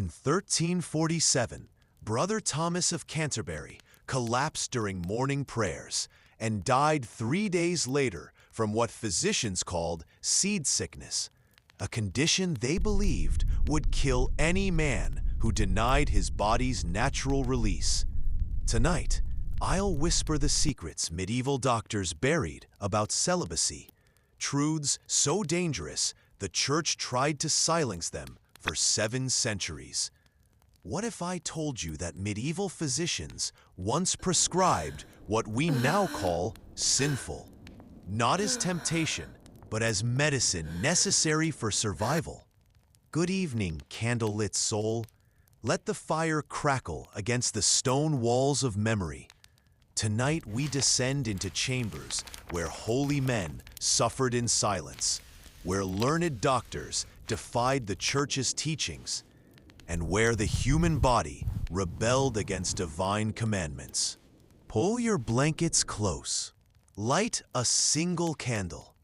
In 1347, Brother Thomas of Canterbury collapsed during morning prayers and died 3 days later from what physicians called seed sickness, a condition they believed would kill any man who denied his body's natural release. Tonight, I'll whisper the secrets medieval doctors buried about celibacy, truths so dangerous the Church tried to silence them for 7 centuries. What if I told you that medieval physicians once prescribed what we now call sinful, not as temptation, but as medicine necessary for survival? Good evening, candlelit soul. Let the fire crackle against the stone walls of memory. Tonight we descend into chambers where holy men suffered in silence, where learned doctors defied the Church's teachings, and where the human body rebelled against divine commandments. Pull your blankets close. Light a single candle.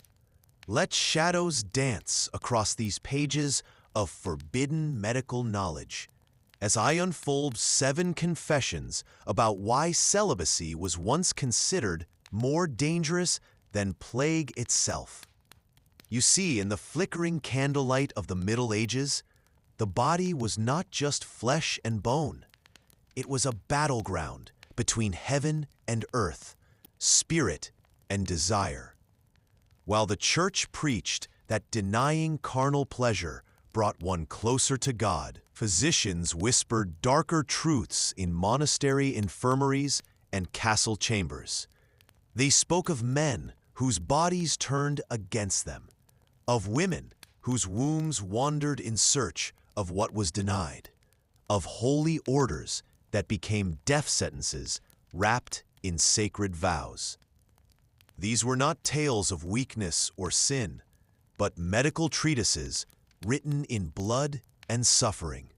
Let shadows dance across these pages of forbidden medical knowledge as I unfold 7 confessions about why celibacy was once considered more dangerous than plague itself. You see, in the flickering candlelight of the Middle Ages, the body was not just flesh and bone. It was a battleground between heaven and earth, spirit and desire. While the Church preached that denying carnal pleasure brought one closer to God, physicians whispered darker truths in monastery infirmaries and castle chambers. They spoke of men whose bodies turned against them, of women whose wombs wandered in search of what was denied, of holy orders that became death sentences wrapped in sacred vows. These were not tales of weakness or sin, but medical treatises written in blood and suffering.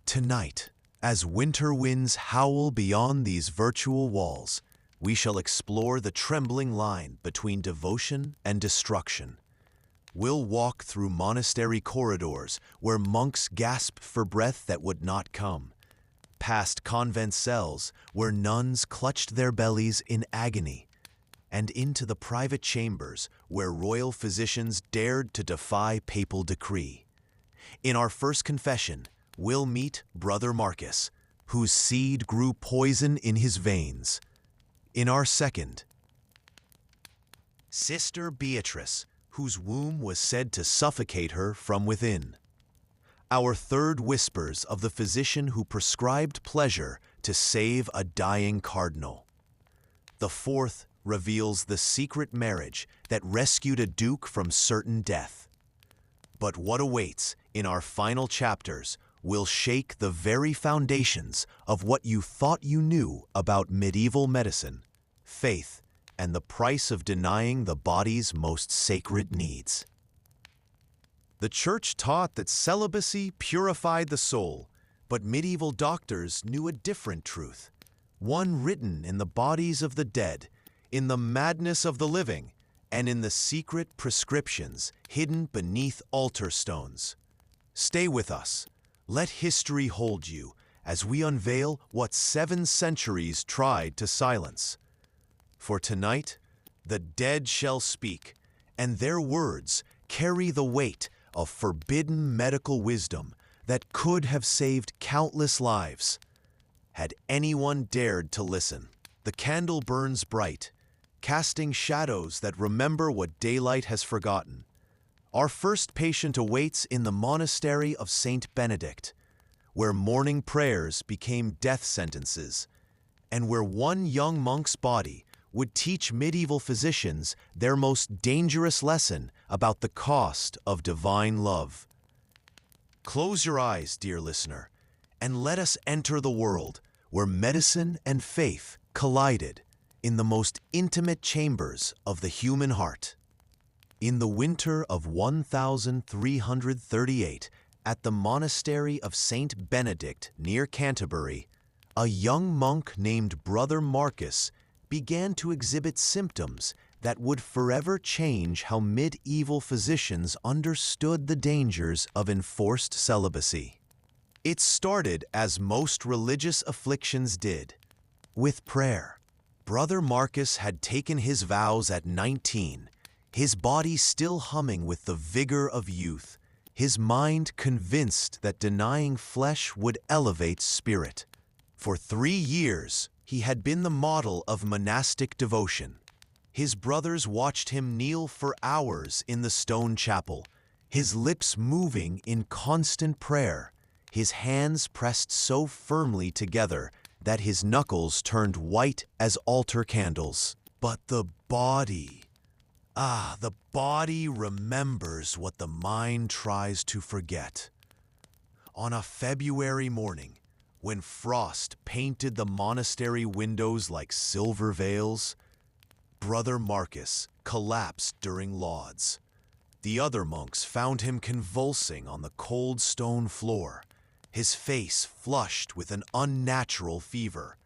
Tonight, as winter winds howl beyond these virtual walls, we shall explore the trembling line between devotion and destruction. We'll walk through monastery corridors where monks gasped for breath that would not come, past convent cells where nuns clutched their bellies in agony, and into the private chambers where royal physicians dared to defy papal decree. In our first confession, we'll meet Brother Marcus, whose seed grew poison in his veins. In our second, Sister Beatrice, whose womb was said to suffocate her from within. Our third whispers of the physician who prescribed pleasure to save a dying cardinal. The fourth reveals the secret marriage that rescued a duke from certain death. But what awaits in our final chapters will shake the very foundations of what you thought you knew about medieval medicine, faith, and the price of denying the body's most sacred needs. The Church taught that celibacy purified the soul, but medieval doctors knew a different truth, one written in the bodies of the dead, in the madness of the living, and in the secret prescriptions hidden beneath altar stones. Stay with us. Let history hold you as we unveil what 7 centuries tried to silence. For tonight, the dead shall speak, and their words carry the weight of forbidden medical wisdom that could have saved countless lives. Had anyone dared to listen. The candle burns bright, casting shadows that remember what daylight has forgotten. Our first patient awaits in the Monastery of Saint Benedict, where morning prayers became death sentences, and where one young monk's body would teach medieval physicians their most dangerous lesson about the cost of divine love. Close your eyes, dear listener, and let us enter the world where medicine and faith collided in the most intimate chambers of the human heart. In the winter of 1338, at the Monastery of Saint Benedict near Canterbury, a young monk named Brother Marcus began to exhibit symptoms that would forever change how medieval physicians understood the dangers of enforced celibacy. It started as most religious afflictions did, with prayer. Brother Marcus had taken his vows at 19, his body still humming with the vigor of youth, his mind convinced that denying flesh would elevate spirit. For 3 years, he had been the model of monastic devotion. His brothers watched him kneel for hours in the stone chapel, his lips moving in constant prayer, his hands pressed so firmly together that his knuckles turned white as altar candles. But the body, the body remembers what the mind tries to forget. On a February morning, when frost painted the monastery windows like silver veils, Brother Marcus collapsed during lauds. The other monks found him convulsing on the cold stone floor, his face flushed with an unnatural fever,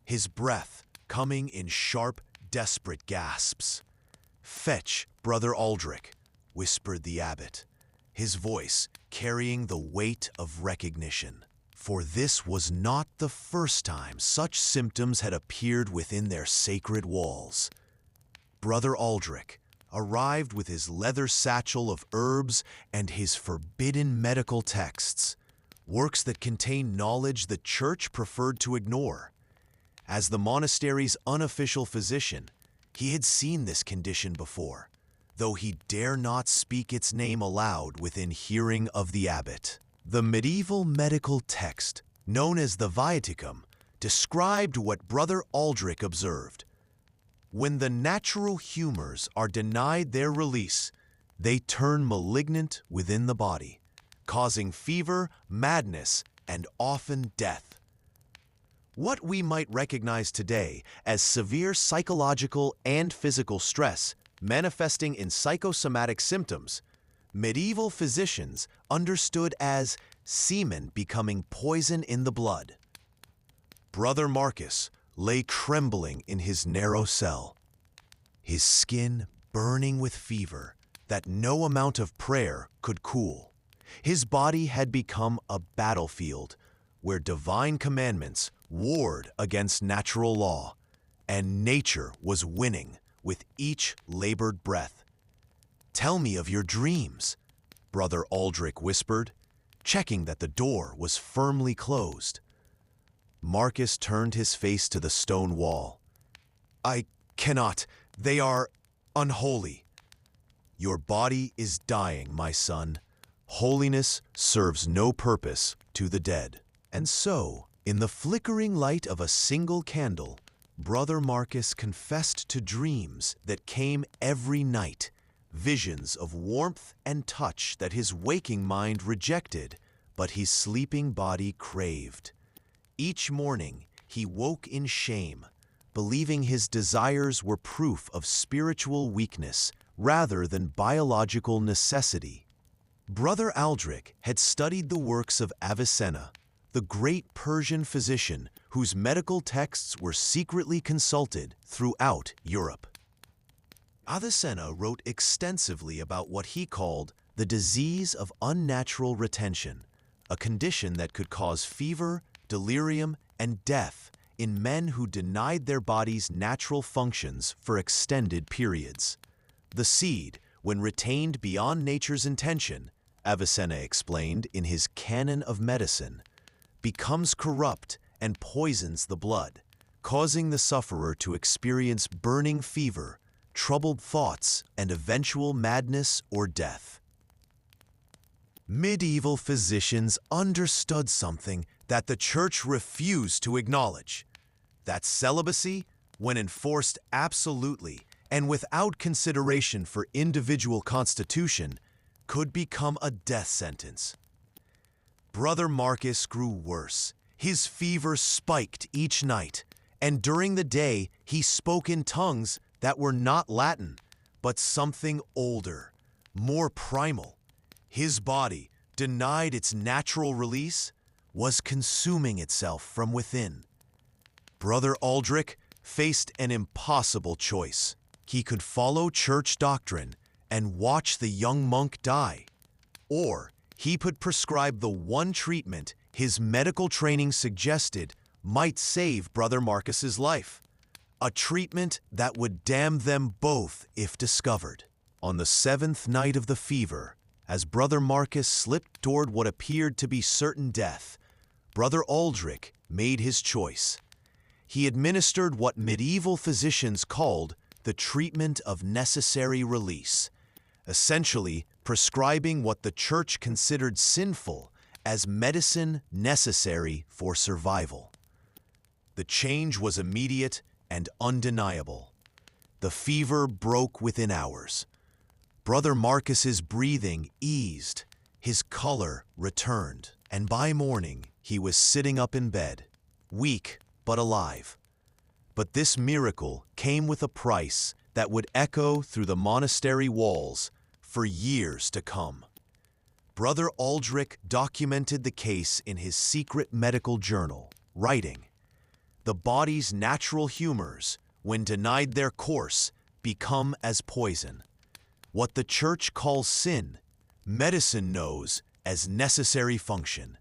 his breath coming in sharp, desperate gasps. "Fetch Brother Aldrich," whispered the abbot, his voice carrying the weight of recognition. For this was not the first time such symptoms had appeared within their sacred walls. Brother Aldrich arrived with his leather satchel of herbs and his forbidden medical texts, works that contain knowledge the church preferred to ignore. As the monastery's unofficial physician, he had seen this condition before, though he dare not speak its name aloud within hearing of the abbot. The medieval medical text, known as the Viaticum, described what Brother Aldrich observed. When the natural humors are denied their release, they turn malignant within the body, causing fever, madness, and often death. What we might recognize today as severe psychological and physical stress manifesting in psychosomatic symptoms, medieval physicians understood as semen becoming poison in the blood. Brother Marcus lay trembling in his narrow cell, his skin burning with fever that no amount of prayer could cool. His body had become a battlefield where divine commandments warred against natural law, and nature was winning with each labored breath. "Tell me of your dreams," Brother Aldrich whispered, checking that the door was firmly closed. Marcus turned his face to the stone wall. "I cannot. They are unholy." "Your body is dying, my son. Holiness serves no purpose to the dead." And so, in the flickering light of a single candle, Brother Marcus confessed to dreams that came every night, visions of warmth and touch that his waking mind rejected, but his sleeping body craved. Each morning, he woke in shame, believing his desires were proof of spiritual weakness rather than biological necessity. Brother Aldrich had studied the works of Avicenna, the great Persian physician whose medical texts were secretly consulted throughout Europe. Avicenna wrote extensively about what he called the disease of unnatural retention, a condition that could cause fever, delirium, and death in men who denied their bodies natural functions for extended periods. The seed, when retained beyond nature's intention, Avicenna explained in his Canon of Medicine, becomes corrupt and poisons the blood, causing the sufferer to experience burning fever, troubled thoughts, and eventual madness or death. Medieval physicians understood something that the church refused to acknowledge: that celibacy, when enforced absolutely and without consideration for individual constitution, could become a death sentence. Brother Marcus grew worse. His fever spiked each night, and during the day he spoke in tongues that were not Latin, but something older, more primal. His body, denied its natural release, was consuming itself from within. Brother Aldrich faced an impossible choice. He could follow church doctrine and watch the young monk die, or he could prescribe the one treatment his medical training suggested might save Brother Marcus's life, a treatment that would damn them both if discovered. On the 7th night of the fever, as Brother Marcus slipped toward what appeared to be certain death, Brother Aldrich made his choice. He administered what medieval physicians called the treatment of necessary release, essentially prescribing what the Church considered sinful as medicine necessary for survival. The change was immediate and undeniable. The fever broke within hours. Brother Marcus's breathing eased, his color returned, and by morning he was sitting up in bed, weak but alive. But this miracle came with a price that would echo through the monastery walls for years to come. Brother Aldrich documented the case in his secret medical journal, writing, "The body's natural humors, when denied their course, become as poison. What the Church calls sin, medicine knows as necessary function.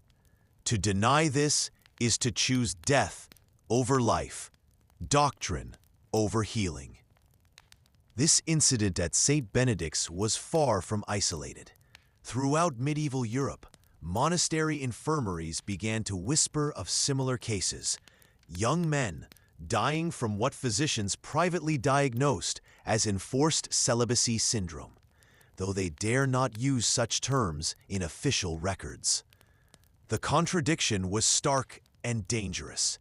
To deny this is to choose death over life, doctrine over healing." This incident at St. Benedict's was far from isolated. Throughout medieval Europe, monastery infirmaries began to whisper of similar cases, young men dying from what physicians privately diagnosed as enforced celibacy syndrome, though they dare not use such terms in official records. The contradiction was stark and dangerous.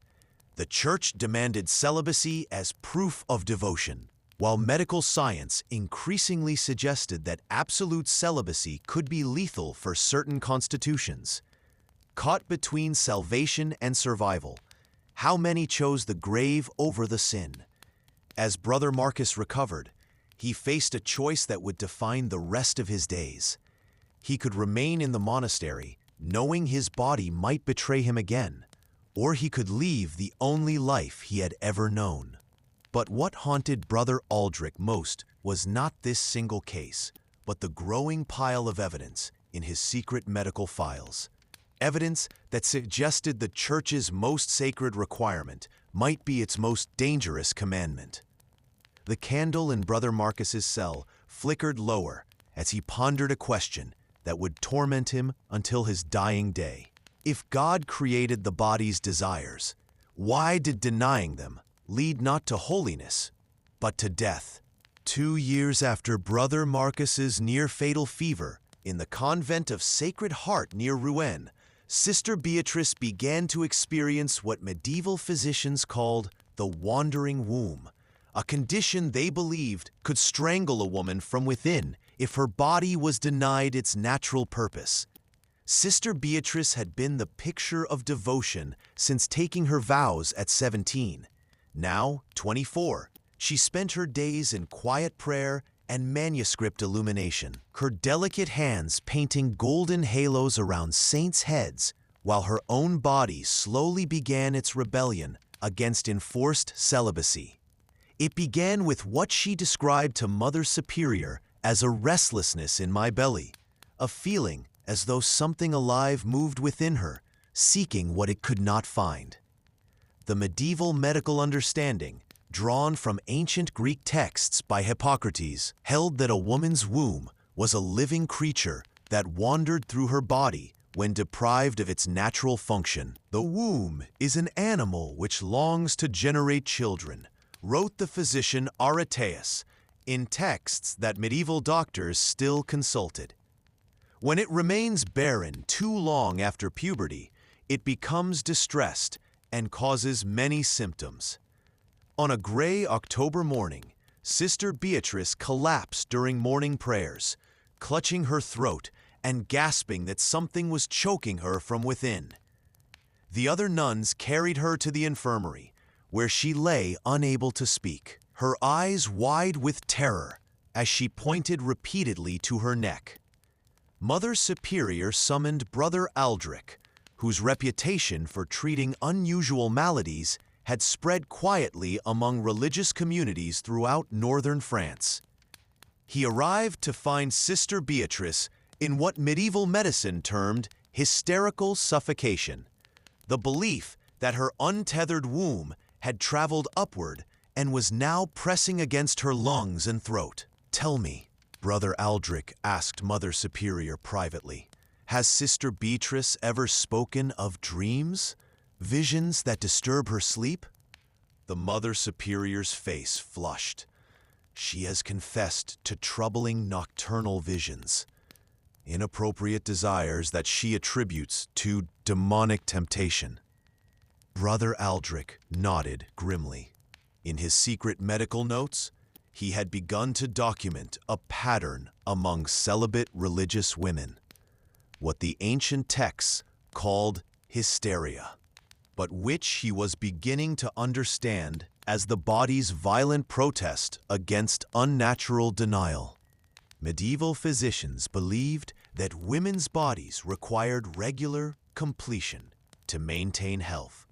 The Church demanded celibacy as proof of devotion, while medical science increasingly suggested that absolute celibacy could be lethal for certain constitutions. Caught between salvation and survival, how many chose the grave over the sin? As Brother Marcus recovered, he faced a choice that would define the rest of his days. He could remain in the monastery, knowing his body might betray him again, or he could leave the only life he had ever known. But what haunted Brother Aldrich most was not this single case, but the growing pile of evidence in his secret medical files. Evidence that suggested the Church's most sacred requirement might be its most dangerous commandment. The candle in Brother Marcus's cell flickered lower as he pondered a question that would torment him until his dying day. If God created the body's desires, why did denying them lead not to holiness, but to death? 2 years after Brother Marcus's near-fatal fever in the convent of Sacred Heart near Rouen, Sister Beatrice began to experience what medieval physicians called the wandering womb, a condition they believed could strangle a woman from within if her body was denied its natural purpose. Sister Beatrice had been the picture of devotion since taking her vows at 17. Now, 24, she spent her days in quiet prayer and manuscript illumination, her delicate hands painting golden halos around saints' heads, while her own body slowly began its rebellion against enforced celibacy. It began with what she described to Mother Superior as a restlessness in my belly, a feeling as though something alive moved within her, seeking what it could not find. The medieval medical understanding, drawn from ancient Greek texts by Hippocrates, held that a woman's womb was a living creature that wandered through her body when deprived of its natural function. "The womb is an animal which longs to generate children," wrote the physician Aretaeus in texts that medieval doctors still consulted. When it remains barren too long after puberty, it becomes distressed and causes many symptoms. On a gray October morning, Sister Beatrice collapsed during morning prayers, clutching her throat and gasping that something was choking her from within. The other nuns carried her to the infirmary, where she lay unable to speak, her eyes wide with terror as she pointed repeatedly to her neck. Mother Superior summoned Brother Aldrich, whose reputation for treating unusual maladies had spread quietly among religious communities throughout northern France. He arrived to find Sister Beatrice in what medieval medicine termed hysterical suffocation. the belief that her untethered womb had traveled upward and was now pressing against her lungs and throat. "Tell me," Brother Aldrich asked Mother Superior privately, "has Sister Beatrice ever spoken of dreams? Visions that disturb her sleep?" The Mother Superior's face flushed. "She has confessed to troubling nocturnal visions, inappropriate desires that she attributes to demonic temptation." Brother Aldrich nodded grimly. In his secret medical notes, he had begun to document a pattern among celibate religious women, what the ancient texts called hysteria, but which he was beginning to understand as the body's violent protest against unnatural denial. Medieval physicians believed that women's bodies required regular completion to maintain health.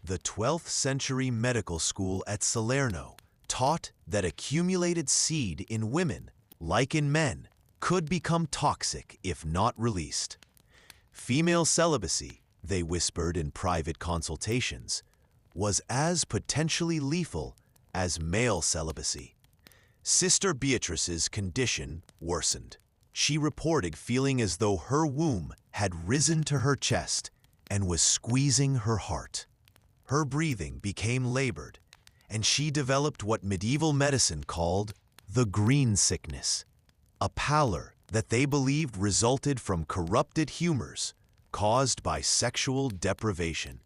The 12th century medical school at Salerno taught that accumulated seed in women, like in men, could become toxic if not released. Female celibacy, they whispered in private consultations, was as potentially lethal as male celibacy. Sister Beatrice's condition worsened. She reported feeling as though her womb had risen to her chest and was squeezing her heart. Her breathing became labored, and she developed what medieval medicine called the green sickness, a pallor that they believed resulted from corrupted humors caused by sexual deprivation.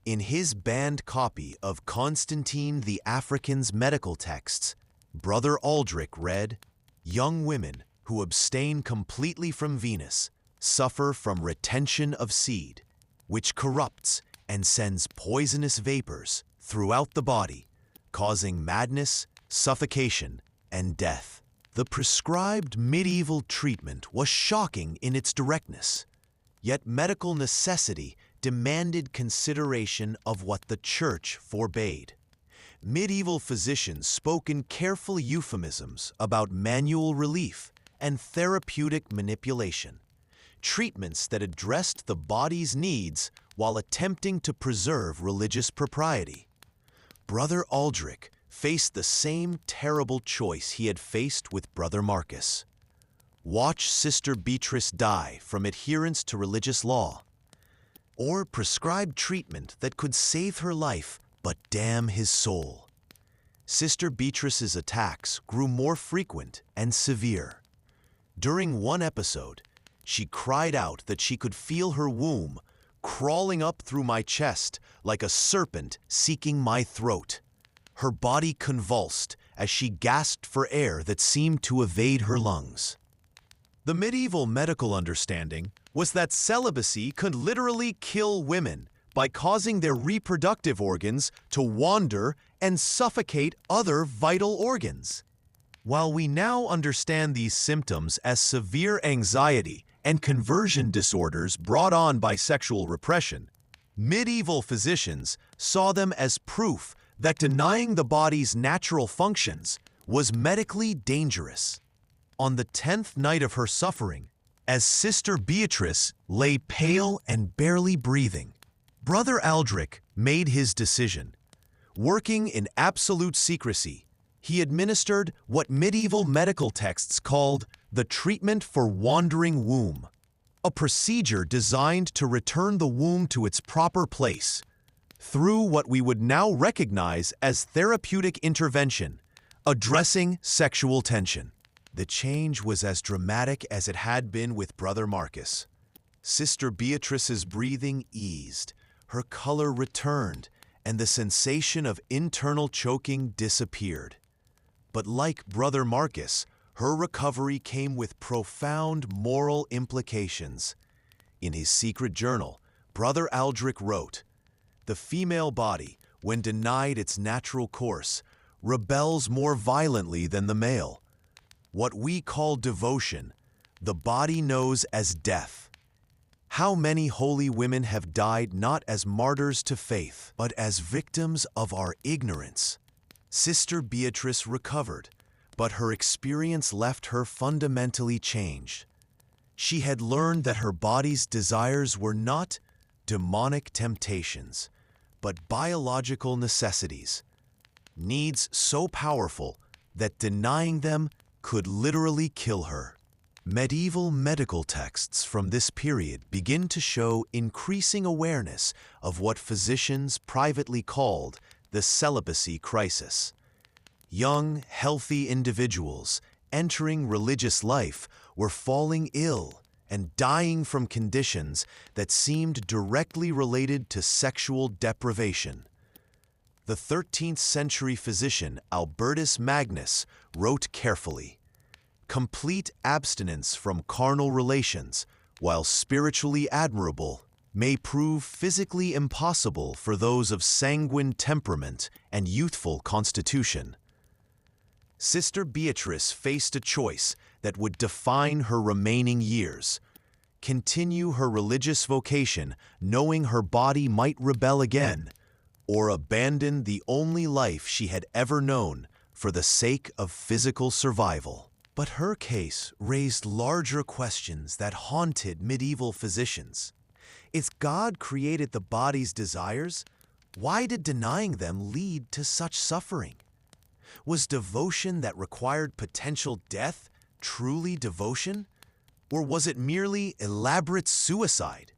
In his banned copy of Constantine the African's medical texts, Brother Aldrich read, "Young women who abstain completely from Venus suffer from retention of seed, which corrupts and sends poisonous vapors throughout the body, causing madness, suffocation, and death." The prescribed medieval treatment was shocking in its directness, yet medical necessity demanded consideration of what the Church forbade. Medieval physicians spoke in careful euphemisms about manual relief and therapeutic manipulation, treatments that addressed the body's needs while attempting to preserve religious propriety. Brother Aldrich faced the same terrible choice he had faced with Brother Marcus. Watch Sister Beatrice die from adherence to religious law, or prescribe treatment that could save her life but damn his soul. Sister Beatrice's attacks grew more frequent and severe. During one episode, she cried out that she could feel her womb crawling up through my chest like a serpent seeking my throat. Her body convulsed as she gasped for air that seemed to evade her lungs. The medieval medical understanding was that celibacy could literally kill women by causing their reproductive organs to wander and suffocate other vital organs. While we now understand these symptoms as severe anxiety and conversion disorders brought on by sexual repression, medieval physicians saw them as proof that denying the body's natural functions was medically dangerous. On the 10th night of her suffering, as Sister Beatrice lay pale and barely breathing, Brother Aldrich made his decision. Working in absolute secrecy, he administered what medieval medical texts called the treatment for wandering womb, a procedure designed to return the womb to its proper place through what we would now recognize as therapeutic intervention, addressing sexual tension. The change was as dramatic as it had been with Brother Marcus. Sister Beatrice's breathing eased, her color returned, and the sensation of internal choking disappeared. But like Brother Marcus, her recovery came with profound moral implications. In his secret journal, Brother Aldrich wrote, "The female body, when denied its natural course, rebels more violently than the male. What we call devotion, the body knows as death. How many holy women have died not as martyrs to faith, but as victims of our ignorance." Sister Beatrice recovered, but her experience left her fundamentally changed. She had learned that her body's desires were not demonic temptations, but biological necessities, needs so powerful that denying them could literally kill her. Medieval medical texts from this period begin to show increasing awareness of what physicians privately called the celibacy crisis. Young, healthy individuals entering religious life were falling ill and dying from conditions that seemed directly related to sexual deprivation. The 13th century physician Albertus Magnus wrote carefully, "Complete abstinence from carnal relations, while spiritually admirable, may prove physically impossible for those of sanguine temperament and youthful constitution." Sister Beatrice faced a choice that would define her remaining years: continue her religious vocation knowing her body might rebel again, or abandon the only life she had ever known for the sake of physical survival. But her case raised larger questions that haunted medieval physicians. If God created the body's desires, why did denying them lead to such suffering? Was devotion that required potential death truly devotion? Or was it merely elaborate suicide?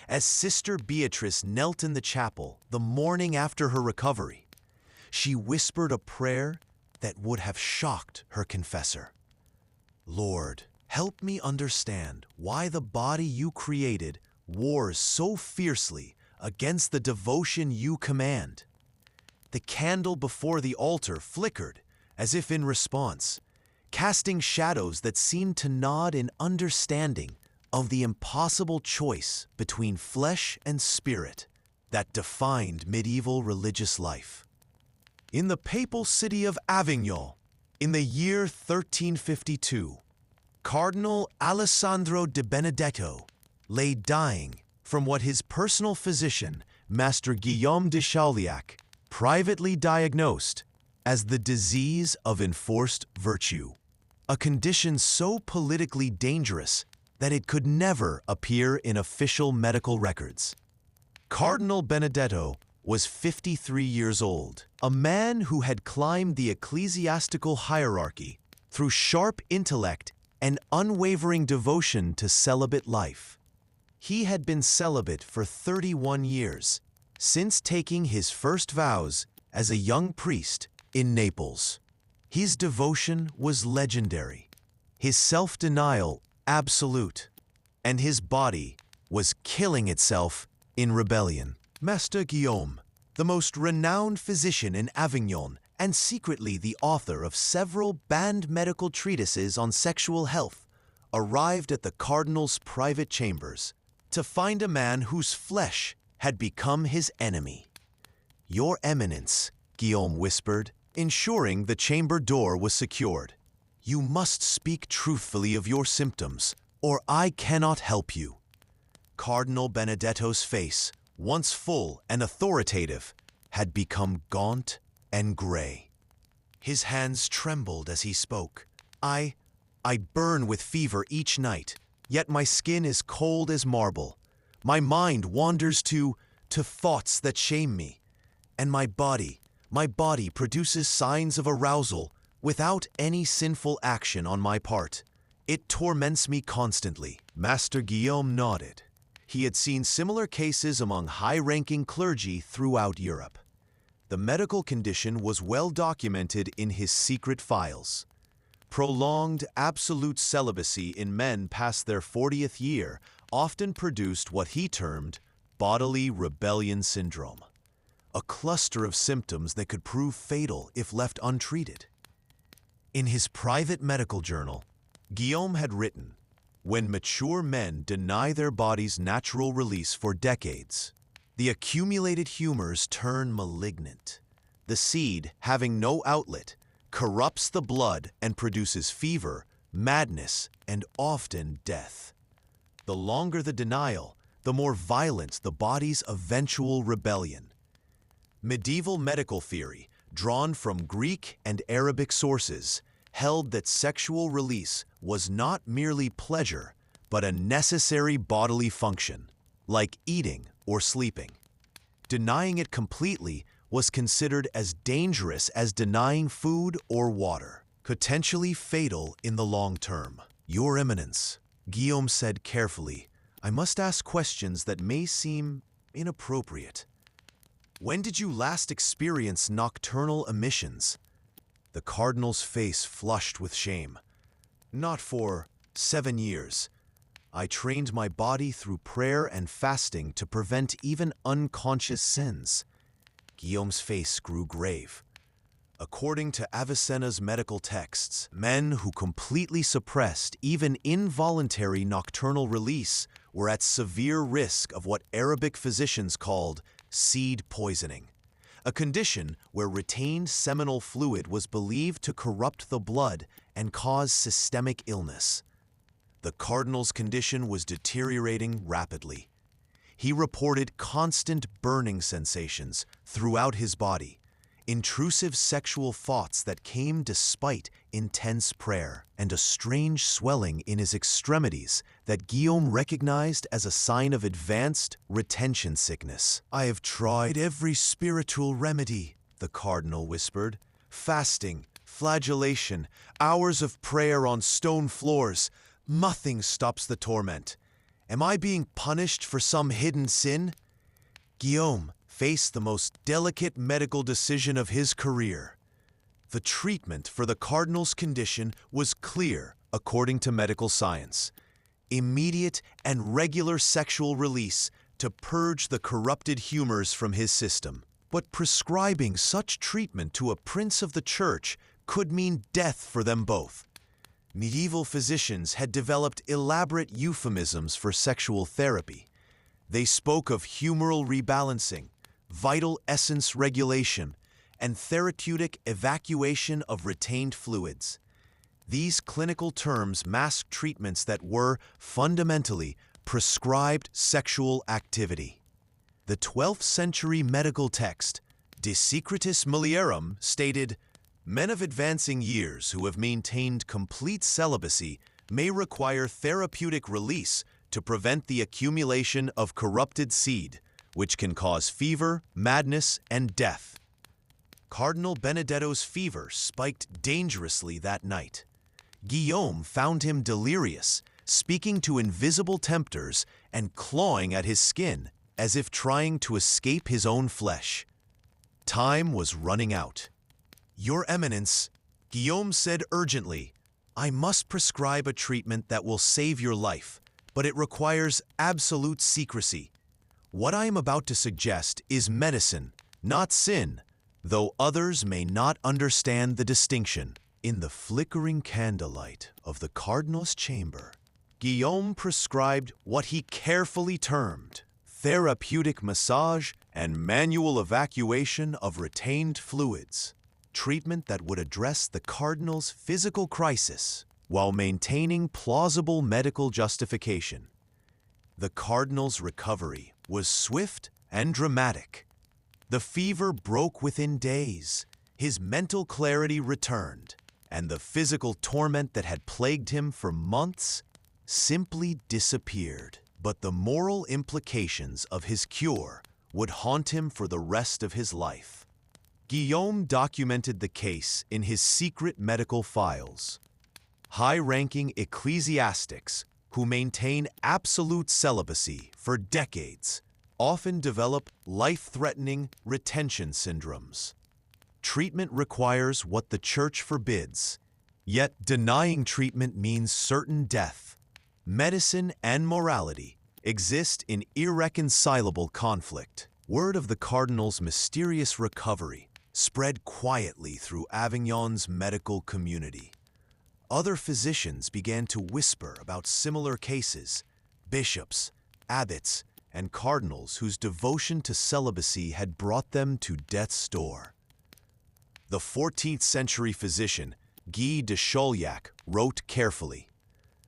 As Sister Beatrice knelt in the chapel the morning after her recovery, she whispered a prayer that would have shocked her confessor. "Lord, help me understand why the body you created wars so fiercely against the devotion you command." The candle before the altar flickered as if in response, casting shadows that seemed to nod in understanding of the impossible choice between flesh and spirit that defined medieval religious life. In the papal city of Avignon, in the year 1352, Cardinal Alessandro de Benedetto lay dying from what his personal physician, Master Guillaume de Chauliac, privately diagnosed as the disease of enforced virtue, a condition so politically dangerous that it could never appear in official medical records. Cardinal Benedetto was 53 years old, a man who had climbed the ecclesiastical hierarchy through sharp intellect and unwavering devotion to celibate life. He had been celibate for 31 years, since taking his first vows as a young priest in Naples. His devotion was legendary, his self-denial absolute, and his body was killing itself in rebellion. Master Guillaume, the most renowned physician in Avignon and secretly the author of several banned medical treatises on sexual health, arrived at the cardinal's private chambers to find a man whose flesh had become his enemy. "Your Eminence," Guillaume whispered, ensuring the chamber door was secured, "you must speak truthfully of your symptoms, or I cannot help you." Cardinal Benedetto's face, once full and authoritative, had become gaunt and gray. His hands trembled as he spoke. I burn with fever each night, yet my skin is cold as marble. My mind wanders to thoughts that shame me, and my body produces signs of arousal without any sinful action on my part. It torments me constantly." Master Guillaume nodded. He had seen similar cases among high-ranking clergy throughout Europe. The medical condition was well documented in his secret files. Prolonged absolute celibacy in men past their 40th year often produced what he termed bodily rebellion syndrome, a cluster of symptoms that could prove fatal if left untreated. In his private medical journal, Guillaume had written, "When mature men deny their body's natural release for decades, the accumulated humors turn malignant. The seed, having no outlet, corrupts the blood and produces fever, madness, and often death. The longer the denial, the more violent the body's eventual rebellion." Medieval medical theory, drawn from Greek and Arabic sources, held that sexual release was not merely pleasure, but a necessary bodily function, like eating or sleeping. Denying it completely was considered as dangerous as denying food or water, potentially fatal in the long term. "Your Eminence," Guillaume said carefully, "I must ask questions that may seem inappropriate. When did you last experience nocturnal emissions?" The cardinal's face flushed with shame. "Not for 7 years. I trained my body through prayer and fasting to prevent even unconscious sins." Guillaume's face grew grave. According to Avicenna's medical texts, men who completely suppressed even involuntary nocturnal release were at severe risk of what Arabic physicians called seed poisoning, a condition where retained seminal fluid was believed to corrupt the blood and cause systemic illness. The cardinal's condition was deteriorating rapidly. He reported constant burning sensations throughout his body, intrusive sexual thoughts that came despite intense prayer, and a strange swelling in his extremities that Guillaume recognized as a sign of advanced retention sickness. "I have tried every spiritual remedy," the cardinal whispered. "Fasting, flagellation, hours of prayer on stone floors. Nothing stops the torment. Am I being punished for some hidden sin?" Guillaume faced the most delicate medical decision of his career. The treatment for the cardinal's condition was clear according to medical science: immediate and regular sexual release to purge the corrupted humors from his system. But prescribing such treatment to a prince of the church could mean death for them both. Medieval physicians had developed elaborate euphemisms for sexual therapy. They spoke of humoral rebalancing, vital essence regulation, and therapeutic evacuation of retained fluids. These clinical terms masked treatments that were, fundamentally, prescribed sexual activity. The 12th century medical text, De Secretis Mulierum, stated, "Men of advancing years who have maintained complete celibacy may require therapeutic release to prevent the accumulation of corrupted seed, which can cause fever, madness, and death." Cardinal Benedetto's fever spiked dangerously that night. Guillaume found him delirious, speaking to invisible tempters and clawing at his skin, as if trying to escape his own flesh. Time was running out. "Your Eminence," Guillaume said urgently, "I must prescribe a treatment that will save your life, but it requires absolute secrecy. What I am about to suggest is medicine, not sin, though others may not understand the distinction." In the flickering candlelight of the cardinal's chamber, Guillaume prescribed what he carefully termed therapeutic massage and manual evacuation of retained fluids, treatment that would address the cardinal's physical crisis while maintaining plausible medical justification. The cardinal's recovery was swift and dramatic. The fever broke within days, his mental clarity returned, and the physical torment that had plagued him for months simply disappeared. But the moral implications of his cure would haunt him for the rest of his life. Guillaume documented the case in his secret medical files. High-ranking ecclesiastics who maintain absolute celibacy for decades often develop life-threatening retention syndromes. Treatment requires what the church forbids, yet denying treatment means certain death. Medicine and morality exist in irreconcilable conflict. Word of the cardinal's mysterious recovery spread quietly through Avignon's medical community. Other physicians began to whisper about similar cases, bishops, abbots, and cardinals whose devotion to celibacy had brought them to death's door. The 14th century physician, Guy de Chauliac, wrote carefully,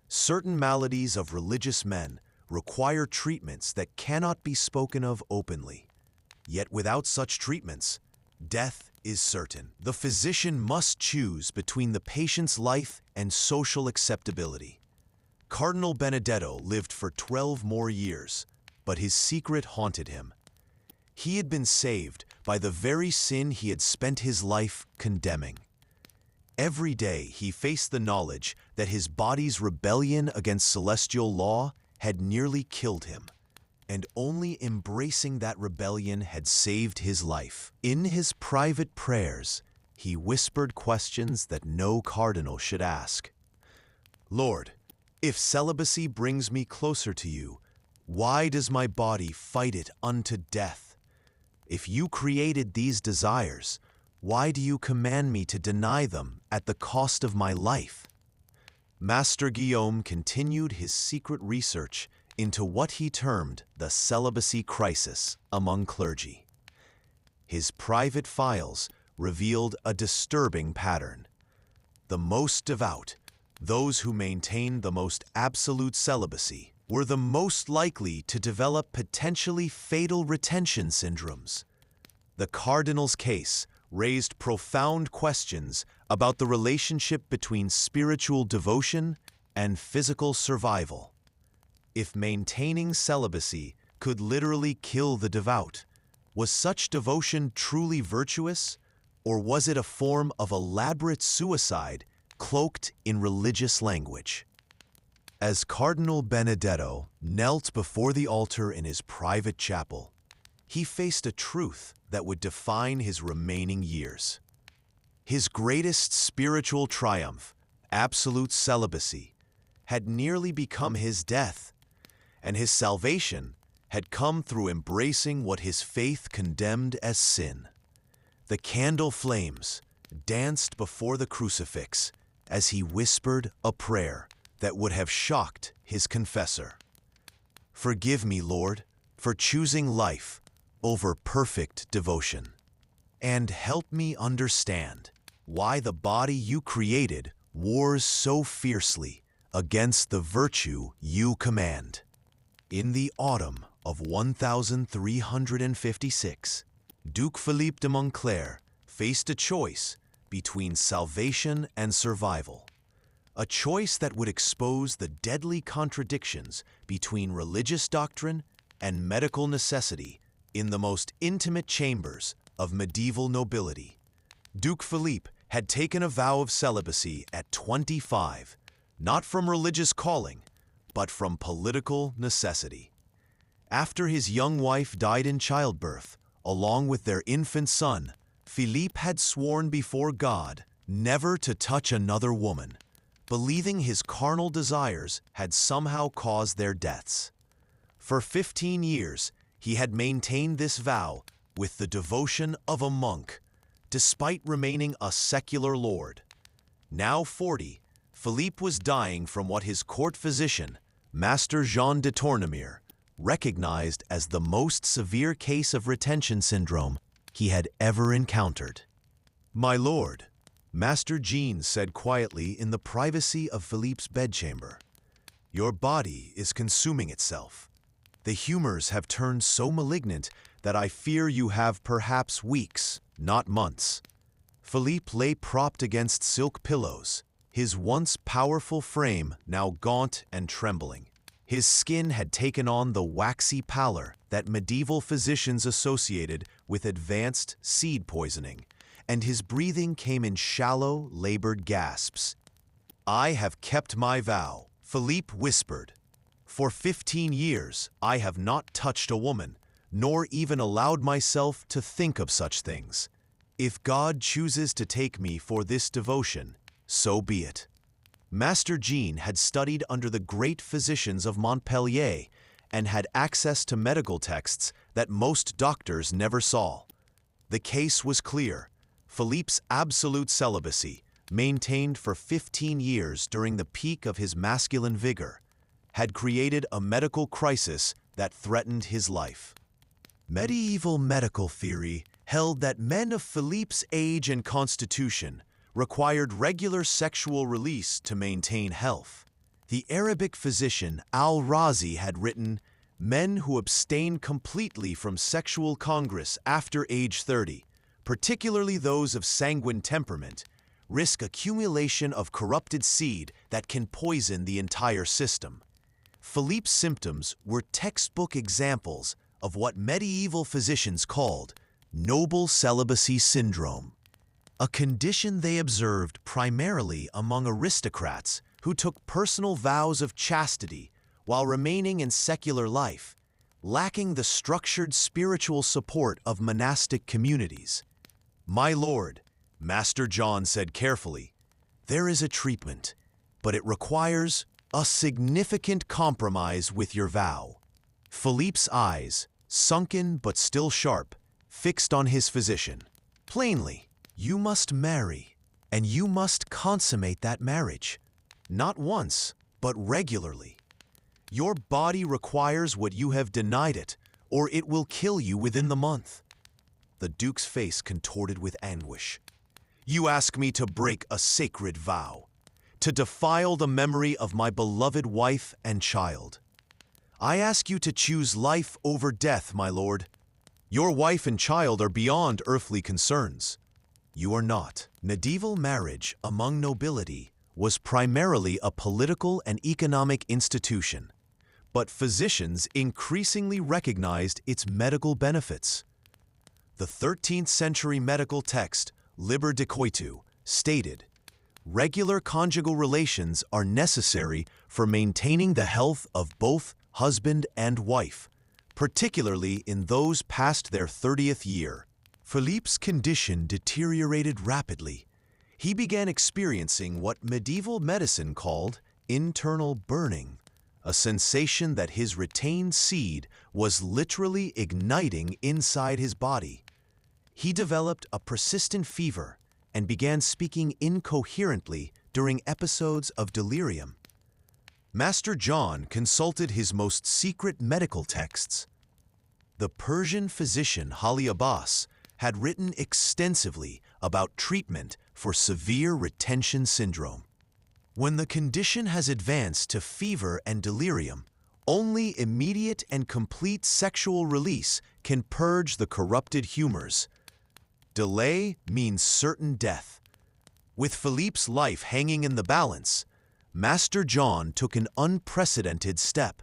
"Certain maladies of religious men require treatments that cannot be spoken of openly. Yet without such treatments, death is certain. The physician must choose between the patient's life and social acceptability." Cardinal Benedetto lived for 12 more years, but his secret haunted him. He had been saved by the very sin he had spent his life condemning. Every day he faced the knowledge that his body's rebellion against celestial law had nearly killed him, and only embracing that rebellion had saved his life. In his private prayers, he whispered questions that no cardinal should ask. "Lord, if celibacy brings me closer to you, why does my body fight it unto death? If you created these desires, why do you command me to deny them at the cost of my life?" Master Guillaume continued his secret research into what he termed the celibacy crisis among clergy. His private files revealed a disturbing pattern. The most devout, those who maintained the most absolute celibacy, were the most likely to develop potentially fatal retention syndromes. The cardinal's case raised profound questions about the relationship between spiritual devotion and physical survival. If maintaining celibacy could literally kill the devout, was such devotion truly virtuous, or was it a form of elaborate suicide cloaked in religious language? As Cardinal Benedetto knelt before the altar in his private chapel, he faced a truth that would define his remaining years. His greatest spiritual triumph, absolute celibacy, had nearly become his death, and his salvation had come through embracing what his faith condemned as sin. The candle flames danced before the crucifix as he whispered a prayer that would have shocked his confessor. "Forgive me, Lord, for choosing life over perfect devotion, and help me understand why the body you created wars so fiercely against the virtue you command." In the autumn of 1356, Duke Philippe de Montclair faced a choice between salvation and survival, a choice that would expose the deadly contradictions between religious doctrine and medical necessity in the most intimate chambers of medieval nobility. Duke Philippe had taken a vow of celibacy at 25, not from religious calling, but from political necessity. After his young wife died in childbirth, along with their infant son, Philippe had sworn before God never to touch another woman, believing his carnal desires had somehow caused their deaths. For 15 years, he had maintained this vow with the devotion of a monk, despite remaining a secular lord. Now 40, Philippe was dying from what his court physician, Master Jean de Tournemire, recognized as the most severe case of retention syndrome he had ever encountered. "My lord," Master Jean said quietly in the privacy of Philippe's bedchamber, "your body is consuming itself. The humors have turned so malignant that I fear you have perhaps weeks, not months." Philippe lay propped against silk pillows, his once powerful frame now gaunt and trembling. His skin had taken on the waxy pallor that medieval physicians associated with advanced seed poisoning, and his breathing came in shallow, labored gasps. "I have kept my vow," Philippe whispered. "For 15 years, I have not touched a woman, nor even allowed myself to think of such things. If God chooses to take me for this devotion, so be it." Master Jean had studied under the great physicians of Montpellier and had access to medical texts that most doctors never saw. The case was clear. Philippe's absolute celibacy, maintained for 15 years during the peak of his masculine vigor, had created a medical crisis that threatened his life. Medieval medical theory held that men of Philippe's age and constitution required regular sexual release to maintain health. The Arabic physician Al-Razi had written, "Men who abstain completely from sexual congress after age 30, particularly those of sanguine temperament, risk accumulation of corrupted seed that can poison the entire system." Philippe's symptoms were textbook examples of what medieval physicians called noble celibacy syndrome, a condition they observed primarily among aristocrats who took personal vows of chastity while remaining in secular life, lacking the structured spiritual support of monastic communities. "My lord," Master John said carefully, "there is a treatment, but it requires a significant compromise with your vow." Philippe's eyes, sunken but still sharp, fixed on his physician. "Plainly, you must marry, and you must consummate that marriage, not once, but regularly. Your body requires what you have denied it, or it will kill you within the month." The Duke's face contorted with anguish. "You ask me to break a sacred vow, to defile the memory of my beloved wife and child. I ask you to choose life over death, my lord. Your wife and child are beyond earthly concerns. You are not." Medieval marriage among nobility was primarily a political and economic institution, but physicians increasingly recognized its medical benefits. The 13th century medical text, Liber de Coitu, stated, "Regular conjugal relations are necessary for maintaining the health of both husband and wife, particularly in those past their 30th year." Philippe's condition deteriorated rapidly. He began experiencing what medieval medicine called internal burning, a sensation that his retained seed was literally igniting inside his body. He developed a persistent fever and began speaking incoherently during episodes of delirium. Master John consulted his most secret medical texts. The Persian physician Hali Abbas had written extensively about treatment for severe retention syndrome. When the condition has advanced to fever and delirium, only immediate and complete sexual release can purge the corrupted humors. Delay means certain death. With Philippe's life hanging in the balance, Master John took an unprecedented step.